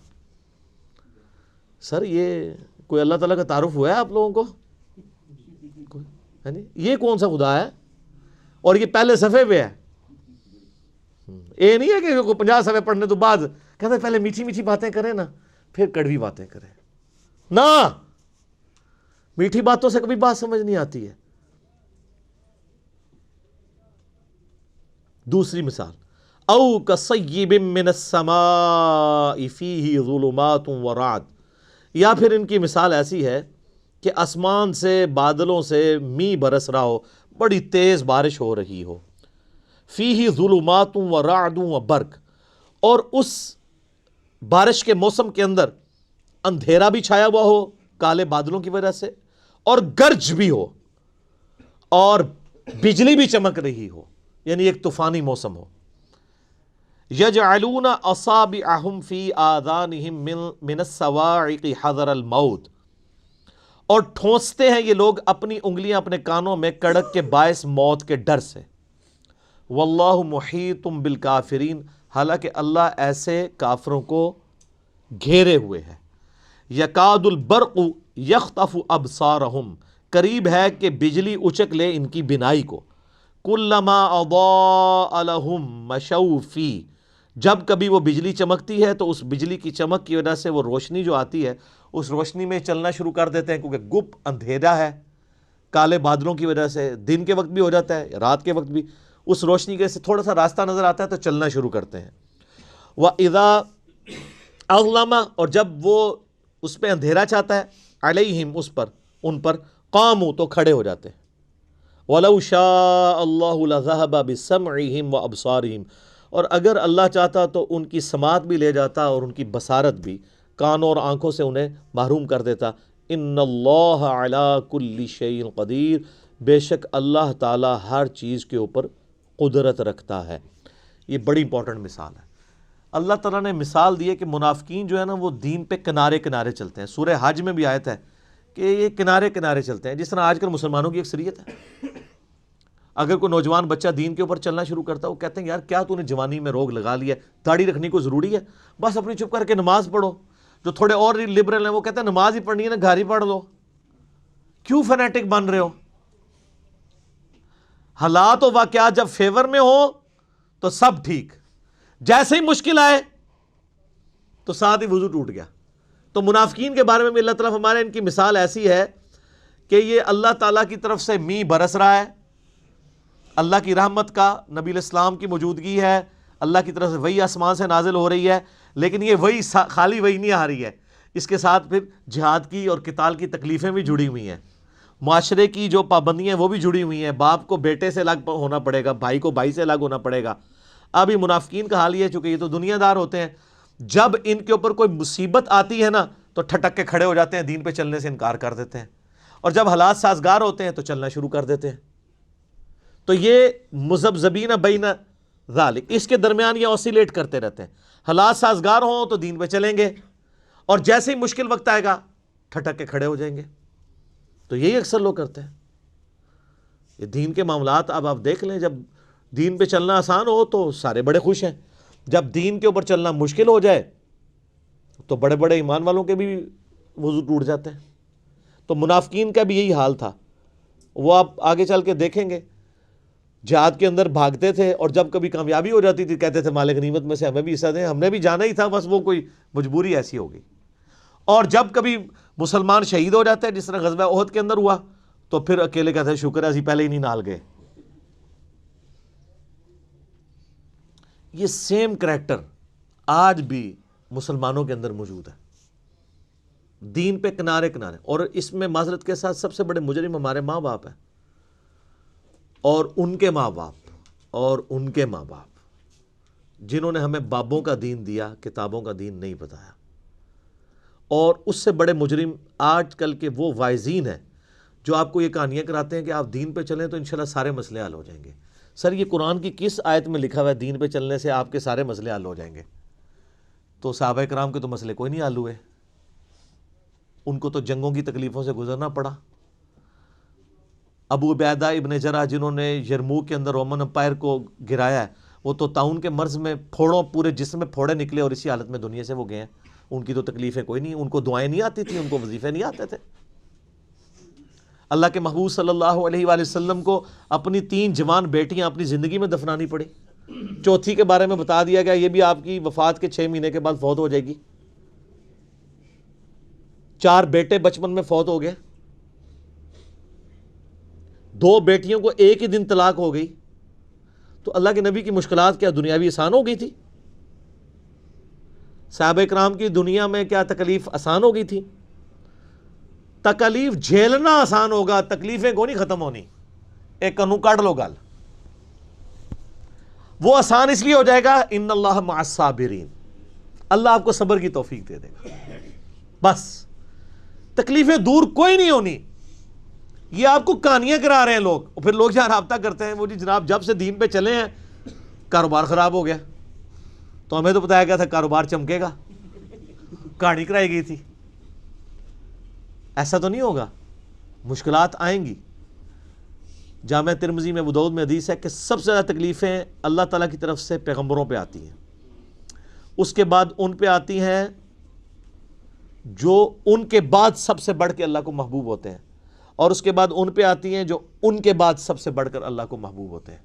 سر یہ کوئی اللہ تعالیٰ کا تعارف ہوا ہے آپ لوگوں کو؟ یہ کون سا خدا ہے؟ اور یہ پہلے صفحے پہ ہے. یہ نہیں ہے کہ 50 صفحے پڑھنے تو بعد کہتے ہیں پہلے میٹھی میٹھی باتیں کریں نا پھر کڑوی باتیں کریں. نہ, میٹھی باتوں سے کبھی بات سمجھ نہیں آتی ہے. دوسری مثال, او کصیب من السماء فیہ ظلمات ورعد. یا پھر ان کی مثال ایسی ہے کہ آسمان سے بادلوں سے می برس رہا ہو, بڑی تیز بارش ہو رہی ہو, فیہ ظلمات ورعد وبرق, اور اس بارش کے موسم کے اندر اندھیرا بھی چھایا ہوا ہو کالے بادلوں کی وجہ سے, اور گرج بھی ہو, اور بجلی بھی چمک رہی ہو, یعنی ایک طوفانی موسم ہو. یجعلون اصابعہم فی آذانہم من الصواعق حذر الموت. اور ٹھونستے ہیں یہ لوگ اپنی انگلیاں اپنے کانوں میں کڑک کے باعث موت کے ڈر سے. واللہ محیط بالکافرین. حالانکہ اللہ ایسے کافروں کو گھیرے ہوئے ہے. یکاد البرق یخطف ابصارہم. قریب ہے کہ بجلی اچک لے ان کی بینائی کو. کلما اضاء لہم مشوا فیہ. جب کبھی وہ بجلی چمکتی ہے تو اس بجلی کی چمک کی وجہ سے وہ روشنی جو آتی ہے اس روشنی میں چلنا شروع کر دیتے ہیں, کیونکہ گپ اندھیرا ہے کالے بادلوں کی وجہ سے, دن کے وقت بھی ہو جاتا ہے رات کے وقت بھی, اس روشنی کے سے تھوڑا سا راستہ نظر آتا ہے تو چلنا شروع کرتے ہیں. وَإِذَا أَظْلَمَ. اور جب وہ اس پہ اندھیرا چاہتا ہے, علیہم اس پر, ان پر, قاموا تو کھڑے ہو جاتے ہیں. وَلَوْ شَاءَ اللَّهُ لَذَهَبَ بِسَمْعِهِمْ وَأَبْصَارِهِمْ. اور اگر اللہ چاہتا تو ان کی سماعت بھی لے جاتا اور ان کی بصارت بھی, کانوں اور آنکھوں سے انہیں محروم کر دیتا. ان اللہ علی کل شیء قدیر. بے شک اللہ تعالی ہر چیز کے اوپر قدرت رکھتا ہے. یہ بڑی امپورٹنٹ مثال ہے. اللہ تعالیٰ نے مثال دی ہے کہ منافقین جو ہے نا وہ دین پہ کنارے کنارے چلتے ہیں. سورہ حج میں بھی آیت ہے کہ یہ کنارے کنارے چلتے ہیں, جس طرح آج کل مسلمانوں کی اکثریت ہے. اگر کوئی نوجوان بچہ دین کے اوپر چلنا شروع کرتا ہے, وہ کہتے ہیں یار کیا تو نے جوانی میں روگ لگا لیا, داڑھی رکھنی کو ضروری ہے, بس اپنی چپ کر کے نماز پڑھو. جو تھوڑے اور لبرل ہیں وہ کہتے ہیں نماز ہی پڑھنی ہے نا گھر ہی پڑھ لو, کیوں فنیٹک بن رہے ہو. حالات و واقعات جب فیور میں ہو تو سب ٹھیک, جیسے ہی مشکل آئے تو ساتھ ہی وضو ٹوٹ گیا. تو منافقین کے بارے میں بھی اللہ تعالیٰ ہمارے ان کی مثال ایسی ہے کہ یہ اللہ تعالیٰ کی طرف سے می برس رہا ہے, اللہ کی رحمت کا, نبی الاسلام کی موجودگی ہے, اللہ کی طرف سے وہی آسمان سے نازل ہو رہی ہے, لیکن یہ وہی خالی وہی نہیں آ رہی ہے, اس کے ساتھ پھر جہاد کی اور قتال کی تکلیفیں بھی جڑی ہوئی ہیں, معاشرے کی جو پابندیاں وہ بھی جڑی ہوئی ہیں. باپ کو بیٹے سے الگ ہونا پڑے گا, بھائی کو بھائی سے الگ ہونا پڑے گا. اب یہ منافقین کا حال یہ ہے, چونکہ یہ تو دنیا دار ہوتے ہیں, جب ان کے اوپر کوئی مصیبت آتی ہے نا تو ٹھٹک کے کھڑے ہو جاتے ہیں, دین پہ چلنے سے انکار کر دیتے ہیں, اور جب حالات سازگار ہوتے ہیں تو چلنا شروع کر دیتے ہیں. تو یہ مذبذبین بین ذالک، اس کے درمیان یہ اوسیلیٹ کرتے رہتے ہیں. حالات سازگار ہوں تو دین پہ چلیں گے، اور جیسے ہی مشکل وقت آئے گا ٹھٹک کے کھڑے ہو جائیں گے. تو یہی اکثر لوگ کرتے ہیں. یہ دین کے معاملات اب آپ دیکھ لیں، جب دین پہ چلنا آسان ہو تو سارے بڑے خوش ہیں، جب دین کے اوپر چلنا مشکل ہو جائے تو بڑے بڑے ایمان والوں کے بھی وضو ٹوٹ جاتے ہیں. تو منافقین کا بھی یہی حال تھا. وہ آپ آگے چل کے دیکھیں گے، جہاد کے اندر بھاگتے تھے، اور جب کبھی کامیابی ہو جاتی تھی کہتے تھے مال غنیمت میں سے ہمیں بھی حصہ دیں، ہم نے بھی جانا ہی تھا، بس وہ کوئی مجبوری ایسی ہو گئی. اور جب کبھی مسلمان شہید ہو جاتے ہیں، جس طرح غزوہ احد کے اندر ہوا، تو پھر اکیلے کہتے ہیں شکر ہے اسی پہلے ہی نہیں نال گئے. یہ سیم کریکٹر آج بھی مسلمانوں کے اندر موجود ہے، دین پہ کنارے کنارے. اور اس میں معذرت کے ساتھ سب سے بڑے مجرم ہمارے ماں باپ ہیں، اور ان کے ماں باپ، اور ان کے ماں باپ، جنہوں نے ہمیں بابوں کا دین دیا، کتابوں کا دین نہیں بتایا. اور اس سے بڑے مجرم آج کل کے وہ واعظین ہیں جو آپ کو یہ کہانیاں کراتے ہیں کہ آپ دین پہ چلیں تو انشاءاللہ سارے مسئلے حل ہو جائیں گے. سر یہ قرآن کی کس آیت میں لکھا ہوا ہے دین پہ چلنے سے آپ کے سارے مسئلے حل ہو جائیں گے؟ تو صحابہ کرام کے تو مسئلے کوئی نہیں حل ہوئے، ان کو تو جنگوں کی تکلیفوں سے گزرنا پڑا. ابو عبیدہ ابن جرح جنہوں نے یرموک کے اندر رومن امپائر کو گرایا ہے، وہ تو طاعون کے مرض میں پھوڑوں پورے جسم میں پھوڑے نکلے اور اسی حالت میں دنیا سے وہ گئے ہیں. ان کی تو تکلیفیں کوئی نہیں، ان کو دعائیں نہیں آتی تھیں، ان کو وظیفے نہیں آتے تھے. اللہ کے محبوب صلی اللہ علیہ وآلہ وسلم کو اپنی 3 جوان بیٹیاں اپنی زندگی میں دفنانی پڑی. چوتھی کے بارے میں بتا دیا گیا یہ بھی آپ کی وفات کے 6 مہینے کے بعد فوت ہو جائے گی. 4 بیٹے بچپن میں فوت ہو گئے، 2 بیٹیوں کو ایک ہی دن طلاق ہو گئی. تو اللہ کے نبی کی مشکلات کیا دنیاوی آسان ہو گئی تھی؟ صحابہ کرام کی دنیا میں کیا تکلیف آسان ہو گئی تھی؟ تکلیف جھیلنا آسان ہوگا، تکلیفیں کو نہیں ختم ہونی. ایک کنو کاٹ لو گال، وہ آسان اس لیے ہو جائے گا ان اللہ مع الصابرین، اللہ آپ کو صبر کی توفیق دے دے گا. بس تکلیفیں دور کوئی نہیں ہونی. یہ آپ کو کہانیاں کرا رہے ہیں لوگ، اور پھر لوگ جہاں رابطہ کرتے ہیں وہ جی جناب جب سے دین پہ چلے ہیں کاروبار خراب ہو گیا. تو ہمیں تو بتایا گیا تھا کاروبار چمکے گا، کہانی کرائی گئی تھی. ایسا تو نہیں ہوگا، مشکلات آئیں گی. جامعہ ترمذی میں ابو داؤد میں حدیث ہے کہ سب سے زیادہ تکلیفیں اللہ تعالیٰ کی طرف سے پیغمبروں پہ آتی ہیں، اس کے بعد ان پہ آتی ہیں جو ان کے بعد سب سے بڑھ کے اللہ کو محبوب ہوتے ہیں، اور اس کے بعد ان پہ آتی ہیں جو ان کے بعد سب سے بڑھ کر اللہ کو محبوب ہوتے ہیں.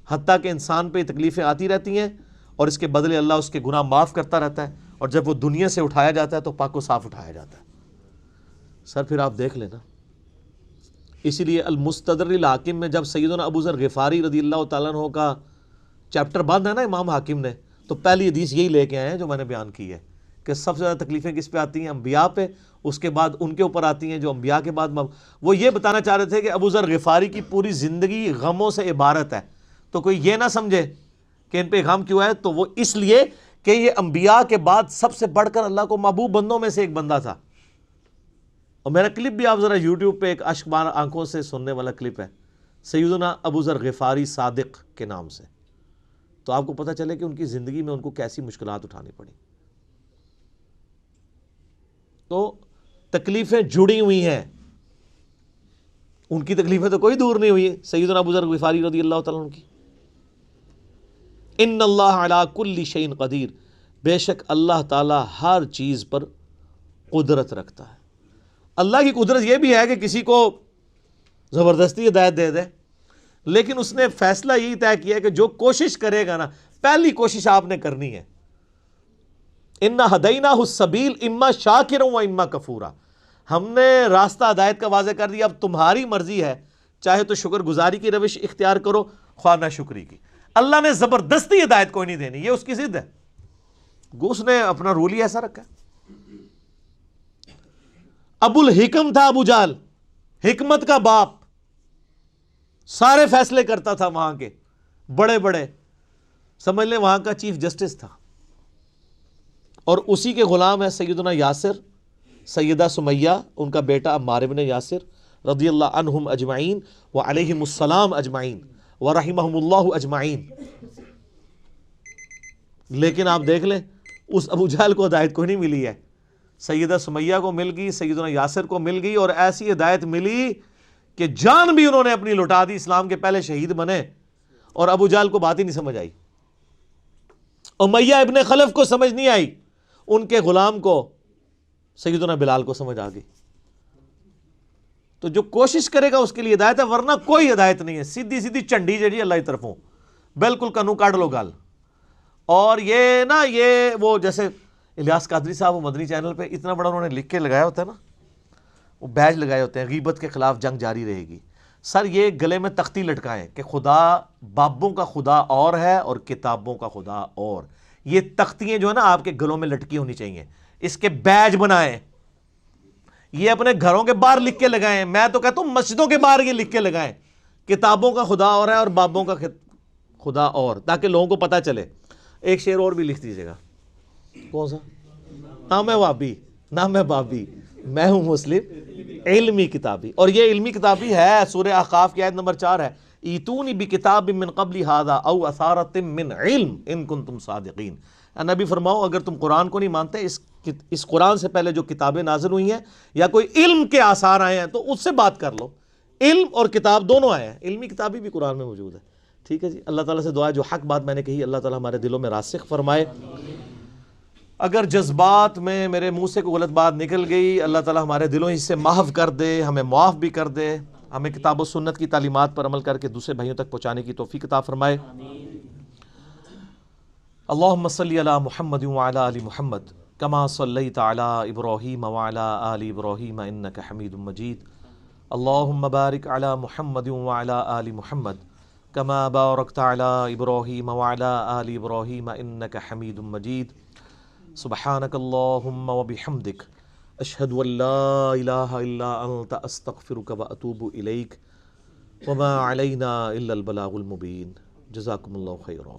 حتیٰ کہ انسان پہ تکلیفیں آتی رہتی ہیں اور اس کے بدلے اللہ اس کے گناہ معاف کرتا رہتا ہے، اور جب وہ دنیا سے اٹھایا جاتا ہے تو پاک و صاف اٹھایا جاتا ہے. سر پھر آپ دیکھ لینا، اسی لیے المستدرک الحاکم میں جب سیدنا ابو ذر غفاری رضی اللہ تعالیٰ عنہ کا چیپٹر بند ہے نا امام حاکم نے، تو پہلی حدیث یہی لے کے آئے ہیں جو میں نے بیان کی ہے کہ سب سے زیادہ تکلیفیں کس پہ آتی ہیں؟ انبیاء پہ، اس کے بعد ان کے اوپر آتی ہیں جو انبیاء کے بعد وہ یہ بتانا چاہ رہے تھے کہ ابو ذر غفاری کی پوری زندگی غموں سے عبارت ہے. تو کوئی یہ نہ سمجھے کہ ان پہ غم کیوں ہے، تو وہ اس لیے کہ یہ انبیاء کے بعد سب سے بڑھ کر اللہ کو محبوب بندوں میں سے ایک بندہ تھا. اور میرا کلپ بھی آپ ذرا یوٹیوب پہ ایک اشک بار آنکھوں سے سننے والا کلپ ہے سیدنا ابو ذر غفاری صادق کے نام سے، تو آپ کو پتہ چلے کہ ان کی زندگی میں ان کو کیسی مشکلات اٹھانی پڑی. تو تکلیفیں جڑی ہوئی ہیں، ان کی تکلیفیں تو کوئی دور نہیں ہوئی. سیدنا ابو ذر غفاری رضی اللہ تعالیٰ عنہ کی، ان اللہ علی کل شیء قدیر، بے شک اللہ تعالیٰ ہر چیز پر قدرت رکھتا ہے. اللہ کی قدرت یہ بھی ہے کہ کسی کو زبردستی ہدایت دے دے، لیکن اس نے فیصلہ یہی طے کیا کہ جو کوشش کرے گا نا، پہلی کوشش آپ نے کرنی ہے. انا ہدیناہ السبیل اما شاکرا و اما کفورا، ہم نے راستہ ہدایت کا واضح کر دیا، اب تمہاری مرضی ہے، چاہے تو شکر گزاری کی روش اختیار کرو، خواہ نہ شکری کی. اللہ نے زبردستی ہدایت کوئی نہیں دینی، یہ اس کی ضد ہے، اس نے اپنا رول ہی ایسا رکھا ہے. ابو الحکم تھا ابو جہل، حکمت کا باپ، سارے فیصلے کرتا تھا وہاں کے بڑے بڑے، سمجھ لیں وہاں کا چیف جسٹس تھا. اور اسی کے غلام ہے سیدنا یاسر، سیدہ سمیہ ان کا بیٹا عمار بن یاسر، رضی اللہ عنہم اجمعین وعلیہم السلام اجمعین ورحمہم اللہ اجمعین. لیکن آپ دیکھ لیں اس ابو جہل کو ہدایت کوئی نہیں ملی ہے. سیدہ سمیہ کو مل گئی, سیدنا یاسر کو مل گئی, اور ایسی ہدایت ملی کہ جان بھی انہوں نے اپنی لٹا دی, اسلام کے پہلے شہید بنے, اور ابو جہل کو بات ہی نہیں سمجھ آئی. امیہ ابن خلف کو سمجھ نہیں آئی, ان کے غلام کو سیدنا بلال کو سمجھ آ گئی. تو جو کوشش کرے گا اس کے لیے ہدایت ہے, ورنہ کوئی ہدایت نہیں ہے. سیدھی سیدھی چنڈی جڑی اللہ کی طرفوں, بالکل کنو کاٹ لو گل. اور یہ نا یہ وہ جیسے الیاس قادری صاحب وہ مدنی چینل پہ اتنا بڑا انہوں نے لکھ کے لگایا ہوتا ہے نا, وہ بیج لگائے ہوتے ہیں, غیبت کے خلاف جنگ جاری رہے گی. سر یہ گلے میں تختی لٹکائیں کہ خدا بابوں کا خدا اور ہے اور کتابوں کا خدا اور. یہ تختیاں جو ہے نا آپ کے گلوں میں لٹکی ہونی چاہیے, اس کے بیج بنائیں, یہ اپنے گھروں کے باہر لکھ کے لگائیں. میں تو کہتا ہوں مسجدوں کے باہر یہ لکھ کے لگائیں, کتابوں کا خدا اور ہے اور بابوں کا خدا اور, تاکہ لوگوں کو پتہ چلے. ایک شعر اور بھی لکھ دیجیے گا. کون سا؟ نہ میں وابی نہ میں بابی, میں ہوں مسلم علمی کتابی. اور یہ علمی کتابی ہے, سورہ احقاف کی آیت نمبر 4 ہے, ایتونی بکتاب من قبل ھذا او اثارۃ من علم ان کنتم صادقین. نبی فرماؤ اگر تم قرآن کو نہیں مانتے, اس قرآن سے پہلے جو کتابیں نازل ہوئی ہیں یا کوئی علم کے آثار آئے ہیں تو اس سے بات کر لو. علم اور کتاب دونوں آئے ہیں, علمی کتابی بھی قرآن میں موجود ہے. ٹھیک ہے جی, اللہ تعالیٰ سے دعا ہے جو حق بات میں نے کہی اللہ تعالیٰ ہمارے دلوں میں راسخ فرمائے. اگر جذبات میں میرے منہ سے کوئی غلط بات نکل گئی, اللہ تعالیٰ ہمارے دلوں سے محو کر دے, ہمیں معاف بھی کر دے, ہمیں کتاب و سنت کی تعلیمات پر عمل کر کے دوسرے بھائیوں تک پہنچانے کی توفیق عطا فرمائے. اللہم صلی علی محمد وعلی آل محمد کما صلیت علی ابراہیم وعلی آل ابراہیم انک حمید مجید. اللہم بارک علی محمد وعلی آل محمد کما بارکت علی ابراہیم وعلی آل ابراہیم انک حمید مجید. سبحانک اللہم وبحمدک اشہد ان لا الہ الا انت استغفرک واتوب الیک وما علینا الا البلاغ المبین. جزاکم اللہ خیرا.